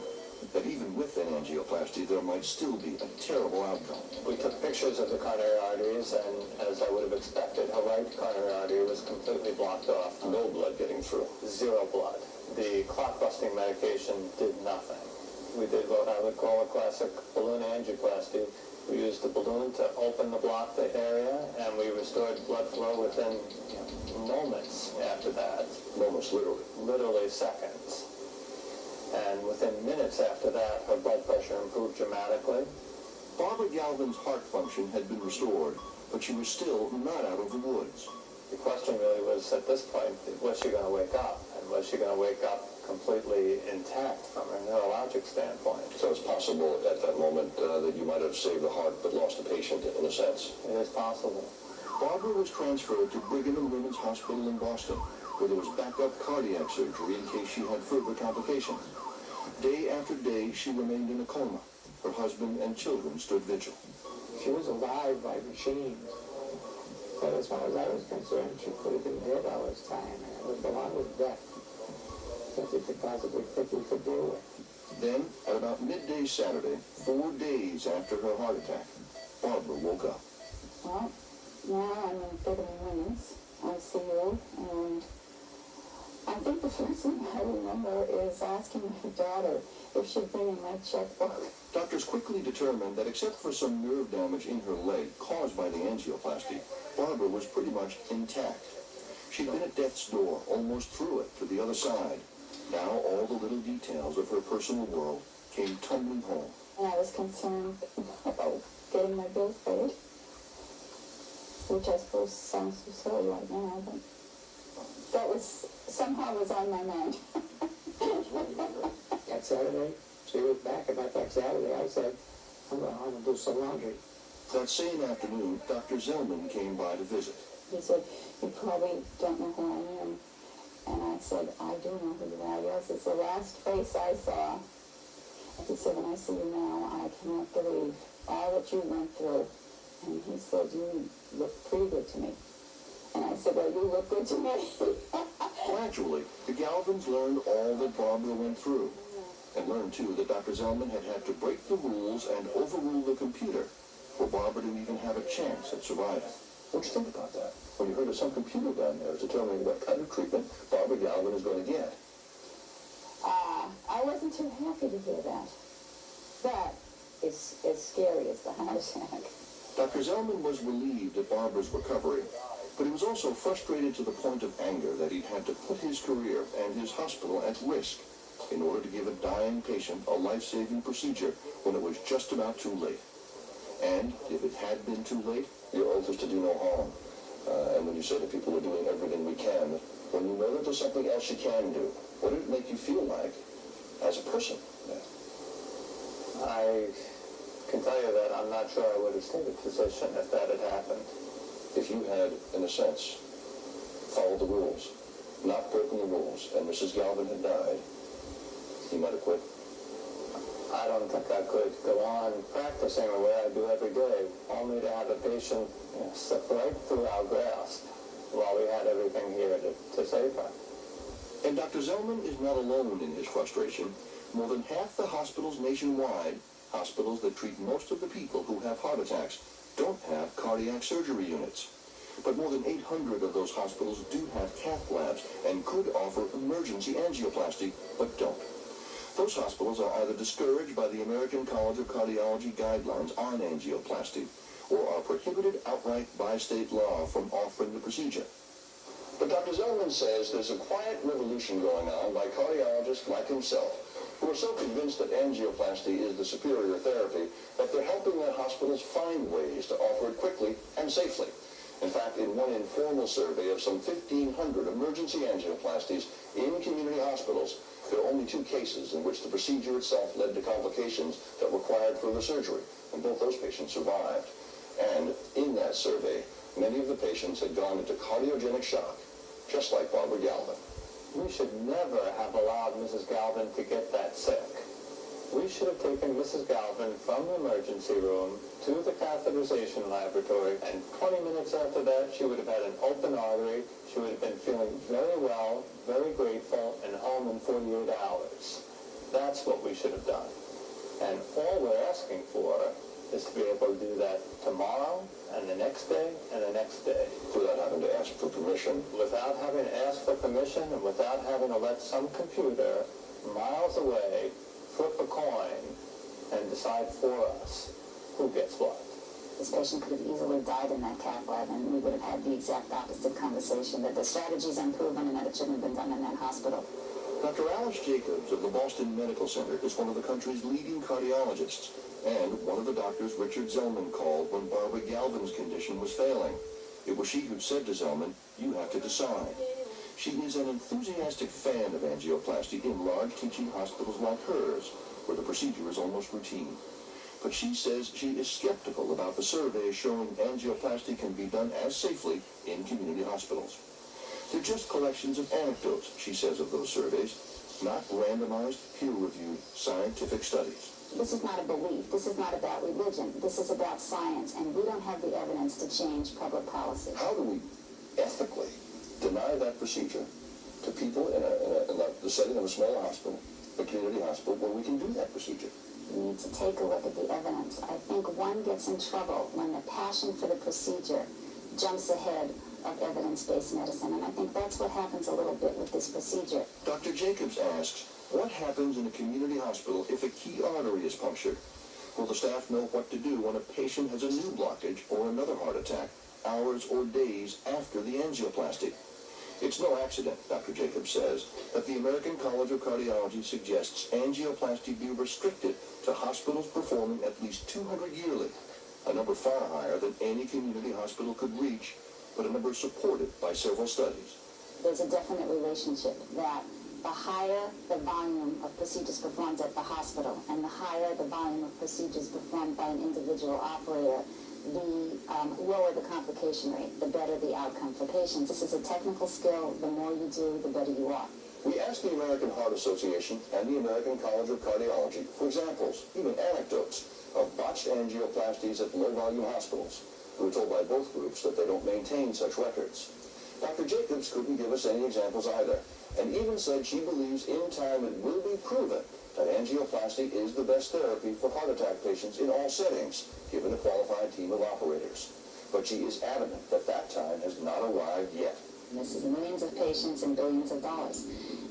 [SPEAKER 18] that even with an angioplasty, there might still be a terrible outcome.
[SPEAKER 12] We took pictures of the coronary arteries, and as I would have expected, her right coronary artery was completely blocked off.
[SPEAKER 18] No blood getting through.
[SPEAKER 12] Zero blood. The clot-busting medication did nothing. We did what I would call a classic balloon angioplasty. We used the balloon to open the blocked area, and we restored blood flow within moments after that.
[SPEAKER 18] Moments, literally.
[SPEAKER 12] Literally seconds. And within minutes after that, her blood pressure improved dramatically.
[SPEAKER 18] Barbara Galvin's heart function had been restored, but she was still not out of the woods.
[SPEAKER 12] The question really was, at this point, was she going to wake up? And was she going to wake up completely intact from a neurologic standpoint?
[SPEAKER 18] So it's possible at that moment that you might have saved the heart but lost the patient, in a sense.
[SPEAKER 12] It is possible.
[SPEAKER 18] Barbara was transferred to Brigham and Women's Hospital in Boston, where there was backup cardiac surgery in case she had further complications. Day after day, she remained in a coma. Her husband and children stood vigil.
[SPEAKER 17] She was alive by machines. But as far as I was concerned, she could have been dead all this time, and it would belong with death that you could possibly think you could deal with.
[SPEAKER 18] Then, at about midday Saturday, 4 days after her heart attack, Barbara woke up.
[SPEAKER 19] Well, now I'm in Brigham and Women's ICU, and I think the first thing I remember is asking my daughter if she'd bring in my checkbook.
[SPEAKER 18] Doctors quickly determined that except for some nerve damage in her leg caused by the angioplasty, Barbara was pretty much intact. She'd been at death's door, almost through it to the other side. Now all the little details of her personal world came tumbling home.
[SPEAKER 19] And I was concerned about getting my bills paid, which I suppose sounds so silly right now, but that was somehow was on my mind.
[SPEAKER 17] That Saturday, she was back about that Saturday. I said, I'm going home and do some laundry.
[SPEAKER 18] That same afternoon, Dr. Zellman came by to visit.
[SPEAKER 19] He said, you probably don't know who I am. And I said, I do know who you are. Yes, it's the last face I saw. And he said, when I see you now, I cannot believe all that you went through. And he said, you look pretty good to me. And I said, well, you look good to me.
[SPEAKER 18] Gradually, the Galvins learned all that Barbara went through, and learned, too, that Dr. Zellman had to break the rules and overrule the computer for Barbara to even have a chance at surviving. What'd you think about that, when you heard of some computer down there determining what kind of treatment Barbara Galvin is going to get?
[SPEAKER 19] I wasn't too happy to hear that. That is as scary as the heart attack.
[SPEAKER 18] Dr. Zellman was relieved at Barbara's recovery, but he was also frustrated to the point of anger that he'd had to put his career and his hospital at risk in order to give a dying patient a life-saving procedure when it was just about too late. And if it had been too late, your oath is to do no harm. And when you say that people are doing everything we can, when you know that there's something else you can do, what did it make you feel like as a person?
[SPEAKER 12] I can tell you that I'm not sure I would have stayed a physician if that had happened.
[SPEAKER 18] If you had, in a sense, followed the rules, not broken the rules, and Mrs. Galvin had died, you might have quit.
[SPEAKER 12] I don't think I could go on practicing the way I do every day, only to have a patient slip right through our grasp while we had everything here to save her.
[SPEAKER 18] And Dr. Zellman is not alone in his frustration. More than half the hospitals nationwide, hospitals that treat most of the people who have heart attacks, don't have cardiac surgery units. But more than 800 of those hospitals do have cath labs and could offer emergency angioplasty, but don't. Those hospitals are either discouraged by the American College of Cardiology guidelines on angioplasty, or are prohibited outright by state law from offering the procedure. But Dr. Zellman says there's a quiet revolution going on by cardiologists like himself, who are so convinced that angioplasty is the superior therapy that they're helping their hospitals find ways to offer it quickly and safely. In fact, in one informal survey of some 1,500 emergency angioplasties in community hospitals, there are only 2 cases in which the procedure itself led to complications that required further surgery, and both those patients survived. And in that survey, many of the patients had gone into cardiogenic shock, just like Barbara Galvin.
[SPEAKER 12] We should never have allowed Mrs. Galvin to get that sick. We should have taken Mrs. Galvin from the emergency room to the catheterization laboratory, and 20 minutes after that, she would have had an open artery. She would have been feeling very well, very grateful, and home in 48 hours. That's what we should have done. And all we're asking for is to be able to do that tomorrow, and the next day, and the next day.
[SPEAKER 15] Without having to ask for permission.
[SPEAKER 12] Without having to ask for permission, and without having to let some computer miles away flip a coin and decide for us who gets what.
[SPEAKER 19] This patient could have easily died in that cath lab, and we would have had the exact opposite conversation, that the strategy's unproven and that it shouldn't have been done in that hospital.
[SPEAKER 18] Dr. Alice Jacobs of the Boston Medical Center is one of the country's leading cardiologists, and one of the doctors Richard Zellman called when Barbara Galvin's condition was failing. It was she who said to Zellman, "You have to decide." She is an enthusiastic fan of angioplasty in large teaching hospitals like hers, where the procedure is almost routine. But she says she is skeptical about the surveys showing angioplasty can be done as safely in community hospitals. They're just collections of anecdotes, she says, of those surveys, not randomized, peer-reviewed scientific studies.
[SPEAKER 19] This is not a belief. This is not about religion. This is about science, and we don't have the evidence to change public policy.
[SPEAKER 15] How do we ethically deny that procedure to people in the setting of a small hospital, a community hospital, where we can do that procedure?
[SPEAKER 19] We need to take a look at the evidence. I think one gets in trouble when the passion for the procedure jumps ahead of evidence-based medicine, and I think that's what happens a little bit with this procedure.
[SPEAKER 18] Dr. Jacobs asks, what happens in a community hospital if a key artery is punctured? Will the staff know what to do when a patient has a new blockage or another heart attack, hours or days after the angioplasty? It's no accident, Dr. Jacobs says, that the American College of Cardiology suggests angioplasty be restricted to hospitals performing at least 200 yearly, a number far higher than any community hospital could reach, but a number supported by several studies.
[SPEAKER 19] There's a definite relationship that the higher the volume of procedures performed at the hospital and the higher the volume of procedures performed by an individual operator, the lower the complication rate, the better the outcome for patients. This is a technical skill. The more you do, the better you are.
[SPEAKER 15] We asked the American Heart Association and the American College of Cardiology for examples, even anecdotes, of botched angioplasties at low-volume hospitals. We were told by both groups that they don't maintain such records. Dr. Jacobs couldn't give us any examples either, and even said she believes in time it will be proven that angioplasty is the best therapy for heart attack patients in all settings, given a qualified team of operators. But she is adamant that that time has not arrived yet.
[SPEAKER 19] This is millions of patients and billions of dollars,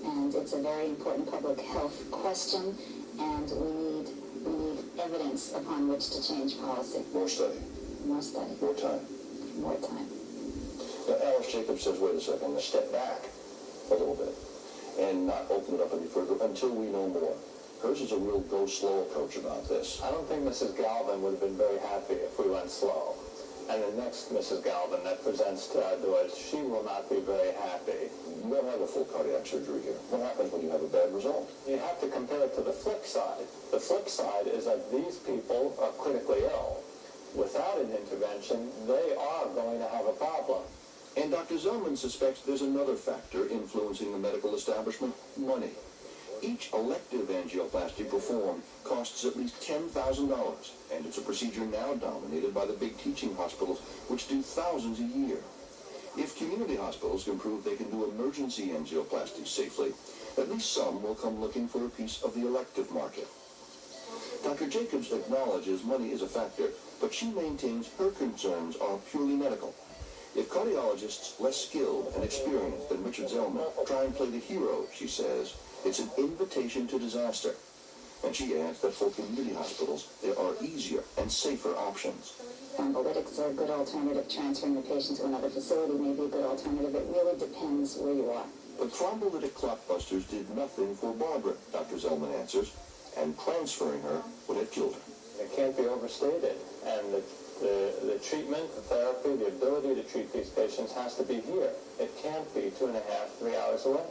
[SPEAKER 19] and it's a very important public health question, and we need evidence upon which to change policy.
[SPEAKER 15] More study.
[SPEAKER 19] More study.
[SPEAKER 15] More time.
[SPEAKER 19] More time.
[SPEAKER 15] Now, Alice Jacobs says, wait a second, let's step back a little bit and not open it up any further until we know more. Hers is a real go-slow approach about this.
[SPEAKER 12] I don't think Mrs. Galvin would have been very happy if we went slow. And the next Mrs. Galvin that presents to our doors, she will not be very happy.
[SPEAKER 15] You don't have a full cardiac surgery here. What happens when you have a bad result?
[SPEAKER 12] You have to compare it to the flip side. The flip side is that these people are critically ill. Without an intervention, they are going to have a problem.
[SPEAKER 18] And Dr. Zellman suspects there's another factor influencing the medical establishment: money. Each elective angioplasty performed costs at least $10,000, and it's a procedure now dominated by the big teaching hospitals, which do thousands a year. If community hospitals can prove they can do emergency angioplasty safely, at least some will come looking for a piece of the elective market. Dr. Jacobs acknowledges money is a factor, but she maintains her concerns are purely medical. If cardiologists less skilled and experienced than Richard Zellman try and play the hero, she says, it's an invitation to disaster. And she adds that for community hospitals, there are easier and safer options.
[SPEAKER 19] Thrombolytics are a good alternative. Transferring the patient to another facility may be a good alternative. It really depends where you are.
[SPEAKER 18] But thrombolytic clotbusters did nothing for Barbara, Dr. Zellman answers, and transferring her would have killed her.
[SPEAKER 12] It can't be overstated. And the treatment, the therapy, the ability to treat these patients has to be here. It can't be 2.5, 3 hours away.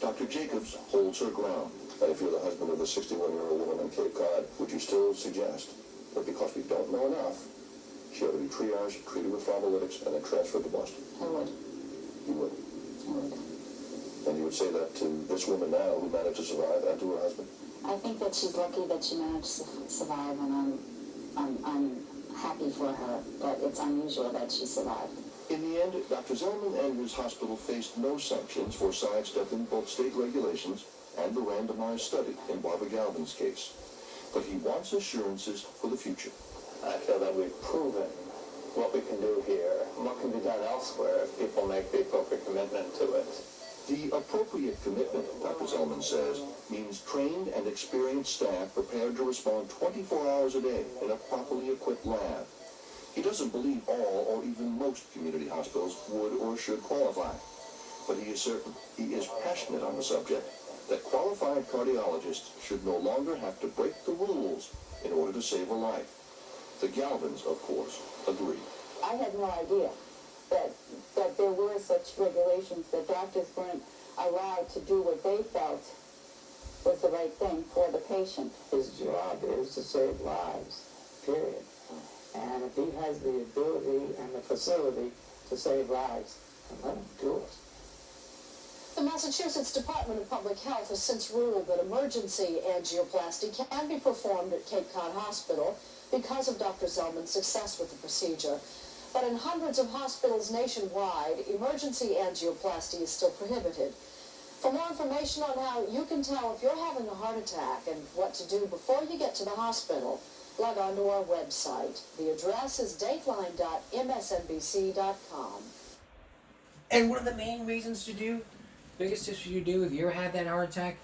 [SPEAKER 18] Dr. Jacobs holds her ground.
[SPEAKER 15] And if you're the husband of a 61-year-old woman in Cape Cod, would you still suggest that because we don't know enough, she ought to be triaged, treated with thrombolytics, and then transferred to Boston?
[SPEAKER 19] I would.
[SPEAKER 15] You would?
[SPEAKER 19] I would.
[SPEAKER 15] And you would say that to this woman now who managed to survive and to her husband?
[SPEAKER 19] I think that she's lucky that she managed to survive, and I'm happy for her, but it's unusual that she survived.
[SPEAKER 15] In the end, Dr. Zellman and his hospital faced no sanctions for sidestepping both state regulations and the randomized study in Barbara Galvin's case. But he wants assurances for the future.
[SPEAKER 12] I feel that we've proven what we can do here and what can be done elsewhere if people make the appropriate commitment to it.
[SPEAKER 15] The appropriate commitment, Dr. Zellman says, means trained and experienced staff prepared to respond 24 hours a day in a properly equipped lab. He doesn't believe all or even most community hospitals would or should qualify, but he is certain, he is passionate on the subject, that qualified cardiologists should no longer have to break the rules in order to save a life. The Galvins, of course, agree.
[SPEAKER 19] I had no idea that there were such regulations, that doctors weren't allowed to do what they felt was the right thing for the patient.
[SPEAKER 17] His job is to save lives, period. And if he has the ability and the facility to save lives, then let him do it.
[SPEAKER 20] The Massachusetts Department of Public Health has since ruled that emergency angioplasty can be performed at Cape Cod Hospital because of Dr. Zellman's success with the procedure. But in hundreds of hospitals nationwide, emergency angioplasty is still prohibited. For more information on how you can tell if you're having a heart attack and what to do before you get to the hospital, log on to our website. The address is dateline.msnbc.com.
[SPEAKER 1] And one of the main reasons to do, biggest tips you do if you ever had that heart attack,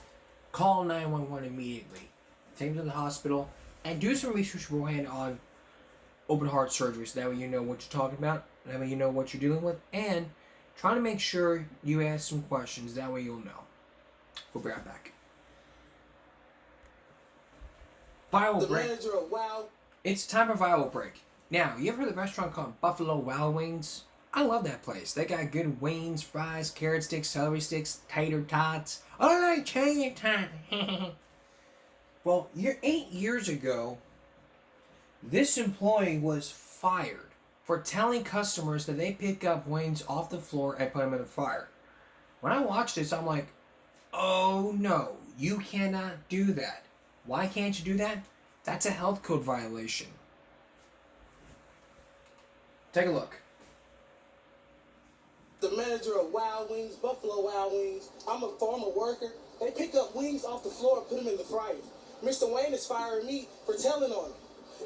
[SPEAKER 1] call 911 immediately. Take them to the hospital and do some research beforehand on open heart surgery, so that way you know what you're talking about, that way you know what you're dealing with, and try to make sure you ask some questions, that way you'll know. We'll be right back. Viral break.
[SPEAKER 21] Manager of Wow.
[SPEAKER 1] It's time for viral break. Now, you ever heard of the restaurant called Buffalo Wild Wings? I love that place. They got good wings, fries, carrot sticks, celery sticks, tater tots. I like tater tots. Well, 8 years ago, this employee was fired for telling customers that they pick up wings off the floor and put them in the fryer. When I watched this, I'm like, oh no, you cannot do that. Why can't you do that? That's a health code violation. Take a look.
[SPEAKER 21] The manager of Wild Wings, Buffalo Wild Wings. I'm a former worker. They pick up wings off the floor and put them in the fryer. Mr. Wayne is firing me for telling on them.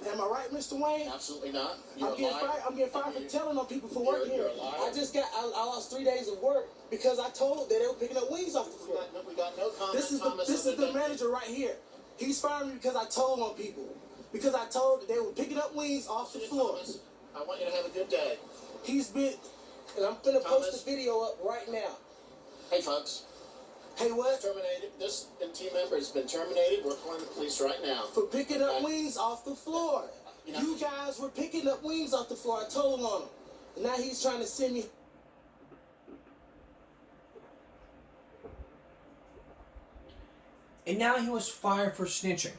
[SPEAKER 21] Am I right, Mr. Wayne?
[SPEAKER 22] Absolutely not.
[SPEAKER 21] I'm getting fired for telling on people for working here. I lost 3 days of work because I told that they were picking up wings off the floor.
[SPEAKER 22] We got no comment.
[SPEAKER 21] This is the manager right here. He's firing me because I told on people. Because I told that they were picking up wings off the floor.
[SPEAKER 22] Thomas, I want you to have a good day.
[SPEAKER 21] He's been, and I'm gonna post the video up right now.
[SPEAKER 22] Hey, folks.
[SPEAKER 21] Hey, what?
[SPEAKER 22] Terminated. This team member has been terminated. We're calling the police right now.
[SPEAKER 21] For picking up wings off the floor. You guys were picking up wings off the floor. I told him on them. And now he's trying to send me.
[SPEAKER 1] And now he was fired for snitching.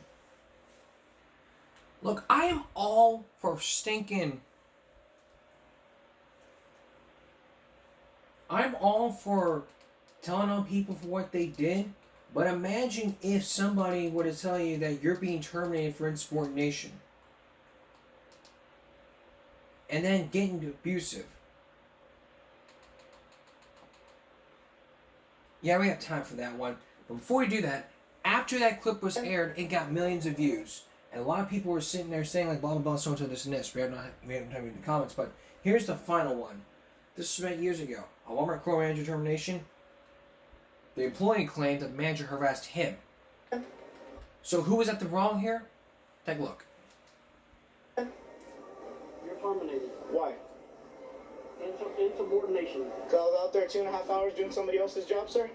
[SPEAKER 1] Look, I am all for stinking. I'm all for telling on people for what they did, but imagine if somebody were to tell you that you're being terminated for insubordination and then getting abusive. Yeah, we have time for that one. But before we do that, after that clip was aired, it got millions of views. And a lot of people were sitting there saying like blah blah blah, so and so, this and this. We haven't time to read the comments, but here's the final one. This was about years ago. A Walmart Pro manager termination. The employee claimed that the manager harassed him. So who was at the wrong here? Take a look.
[SPEAKER 23] You're terminated. Why? Insubordination.
[SPEAKER 21] Because I was out there 2.5 hours doing somebody else's job, sir?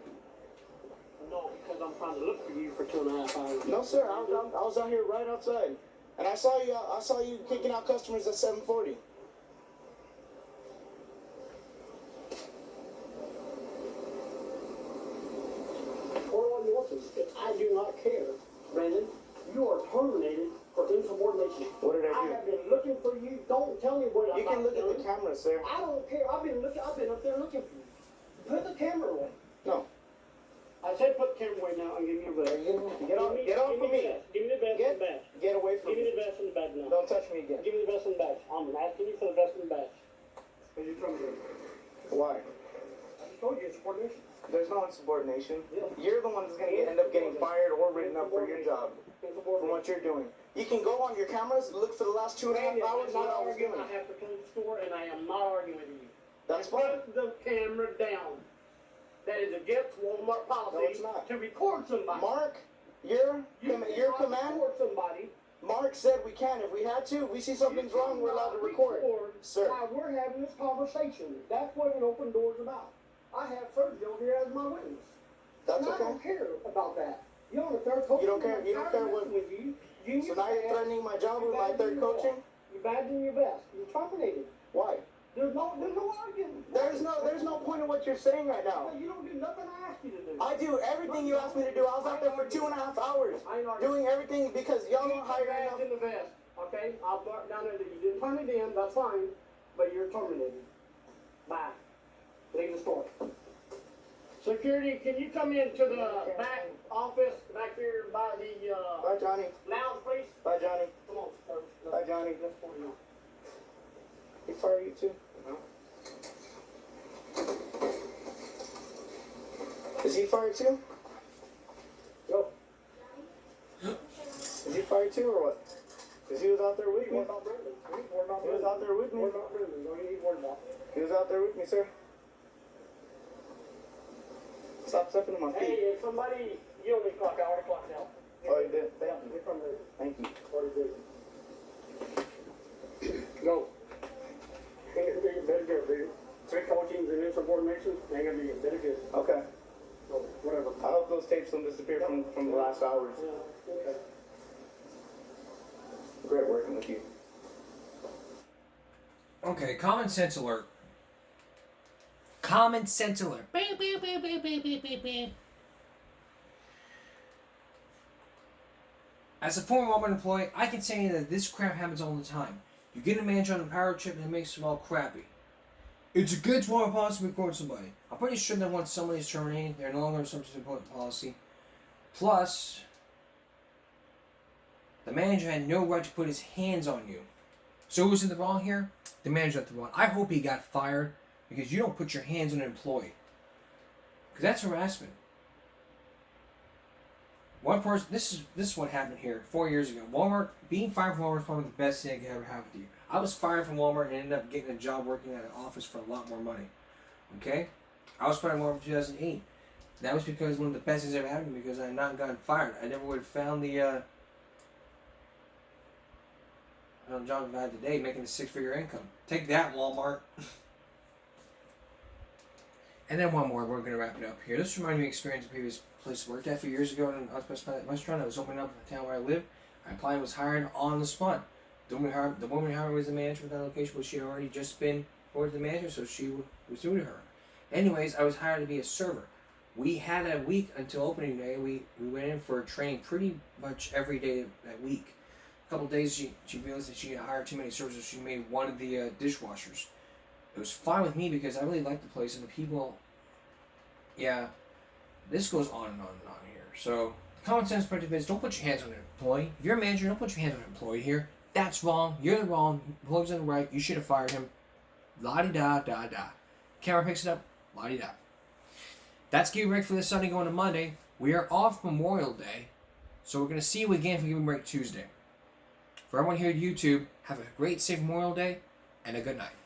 [SPEAKER 23] No, because I'm trying to look for you for 2.5 hours.
[SPEAKER 21] No, sir. I was out here right outside, and I saw you kicking out customers at 7:40.
[SPEAKER 23] I do not care, Brandon. You are terminated for insubordination.
[SPEAKER 21] What did I do?
[SPEAKER 23] I have been looking for you. Don't tell me what
[SPEAKER 21] You can look at the camera, sir.
[SPEAKER 23] I don't care. I've been up there looking for you. Put the camera away.
[SPEAKER 21] No.
[SPEAKER 23] I said put the camera away now and give me your vest.
[SPEAKER 2] Get off of me.
[SPEAKER 23] Give me the vest and the badge.
[SPEAKER 2] Get away from
[SPEAKER 23] Give me
[SPEAKER 2] me.
[SPEAKER 23] the vest and the badge now.
[SPEAKER 2] Don't touch me again.
[SPEAKER 23] Give me the vest and the badge. I'm asking you for the vest and the badge. Because you're trying to do it.
[SPEAKER 2] Why?
[SPEAKER 23] I just told you it's subordination.
[SPEAKER 2] There's no insubordination.
[SPEAKER 23] Yeah.
[SPEAKER 2] You're the one that's going to end up getting fired or written up for your job for what you're doing. You can go on your cameras and look for the last 2.5 hours
[SPEAKER 23] I'm
[SPEAKER 2] what
[SPEAKER 23] not
[SPEAKER 2] I was
[SPEAKER 23] arguing.
[SPEAKER 2] doing.
[SPEAKER 23] I have to close the store and I am not arguing with you.
[SPEAKER 2] That's
[SPEAKER 23] Put
[SPEAKER 2] fine.
[SPEAKER 23] the camera down. That is against Walmart policy
[SPEAKER 2] No, it's not.
[SPEAKER 23] to record somebody.
[SPEAKER 2] Your
[SPEAKER 23] cannot
[SPEAKER 2] command.
[SPEAKER 23] record somebody.
[SPEAKER 2] Mark said we can. If we had to, we see something's wrong, we're allowed to record. Sir.
[SPEAKER 23] While we're having this conversation. That's what an open door is about. I have Sergio here as my witness.
[SPEAKER 2] That's
[SPEAKER 23] and
[SPEAKER 2] okay.
[SPEAKER 23] I don't care about that. You're on the third coaching.
[SPEAKER 2] You don't care. You don't care what.
[SPEAKER 23] With you.
[SPEAKER 2] So now you're threatening my job with my third coaching.
[SPEAKER 23] You're badging your vest. You're terminated.
[SPEAKER 2] Why?
[SPEAKER 23] There's no argument.
[SPEAKER 2] There's no point in what you're saying right now.
[SPEAKER 23] You don't do nothing I ask you to do.
[SPEAKER 2] I do everything you asked me to do. I was out there for 2.5 hours doing everything because y'all don't hire enough.
[SPEAKER 23] in the vest. Okay, I'll mark down there that you didn't turn it in. That's fine, but you're terminated. Bye. Leave the store. Security, can you come into the back office back here by the
[SPEAKER 2] Bye, Johnny.
[SPEAKER 23] lounge, please?
[SPEAKER 2] Bye, Johnny.
[SPEAKER 23] Come on, sir.
[SPEAKER 2] Bye, Johnny.
[SPEAKER 23] That's for you.
[SPEAKER 2] He fired you too? Is he fired too?
[SPEAKER 23] Go.
[SPEAKER 2] Is he fired too or what? Because he was out there with me.
[SPEAKER 23] What about Brendan? What about
[SPEAKER 2] He was out there with me.
[SPEAKER 23] What about Brendan? Don't you need to worry about it.
[SPEAKER 2] He was out there with me, sir. Stop stepping on my feet.
[SPEAKER 23] Hey, if somebody yelled me clock, I already clocked out.
[SPEAKER 2] Oh, you did?
[SPEAKER 23] Yeah, you're from there.
[SPEAKER 2] Thank you.
[SPEAKER 23] Go. Ain't gonna be better good, dude. 3 coachings and insubordinations, ain't gonna be better good.
[SPEAKER 2] Okay.
[SPEAKER 23] So, whatever.
[SPEAKER 2] I hope those tapes don't disappear from the last hours.
[SPEAKER 23] Yeah, okay.
[SPEAKER 2] Great working with you.
[SPEAKER 1] Okay, common sense alert. Common sense alert. Beep, beep, beep, beep, beep, beep, beep, beep. As a former Walmart employee, I can say that this crap happens all the time. You get a manager on a power trip and it makes them all crappy. It's against Walmart policy to record somebody. I'm pretty sure that once somebody is terminated, they're no longer subject to employment policy. Plus, the manager had no right to put his hands on you. So who's in the wrong here? The manager at the wrong. I hope he got fired because you don't put your hands on an employee. Because that's harassment. One person, this is what happened here 4 years ago. Walmart, being fired from Walmart is probably the best thing that could ever happen to you. I was fired from Walmart and ended up getting a job working at an office for a lot more money. Okay? I was fired from Walmart in 2008. That was because one of the best things that ever happened to me because I had not gotten fired. I never would have found the job I had today making a 6-figure income. Take that, Walmart. And then one more, we're going to wrap it up here. This reminded me of experience in a previous place I worked at a few years ago in an unspecified restaurant. I was opening up in the town where I live. I applied and was hired on the spot. The woman who hired was the manager of that location, but she had already just been promoted to the manager, so she was new to her. Anyways, I was hired to be a server. We had a week until opening day. We went in for training pretty much every day that week. A couple of days, she realized that she had hired too many servers, so she made one of the dishwashers. It was fine with me because I really liked the place and the people. Yeah, this goes on and on and on here. So, the common sense perspective is don't put your hands on an employee. If you're a manager, don't put your hands on an employee here. That's wrong. You're the wrong. Employee's on the right. You should have fired him. La-di-da-da-da. Camera picks it up. La-di-da. That's Give Break for this Sunday going to Monday. We are off Memorial Day, so we're going to see you again for Give Break Tuesday. For everyone here at YouTube, have a great, safe Memorial Day, and a good night.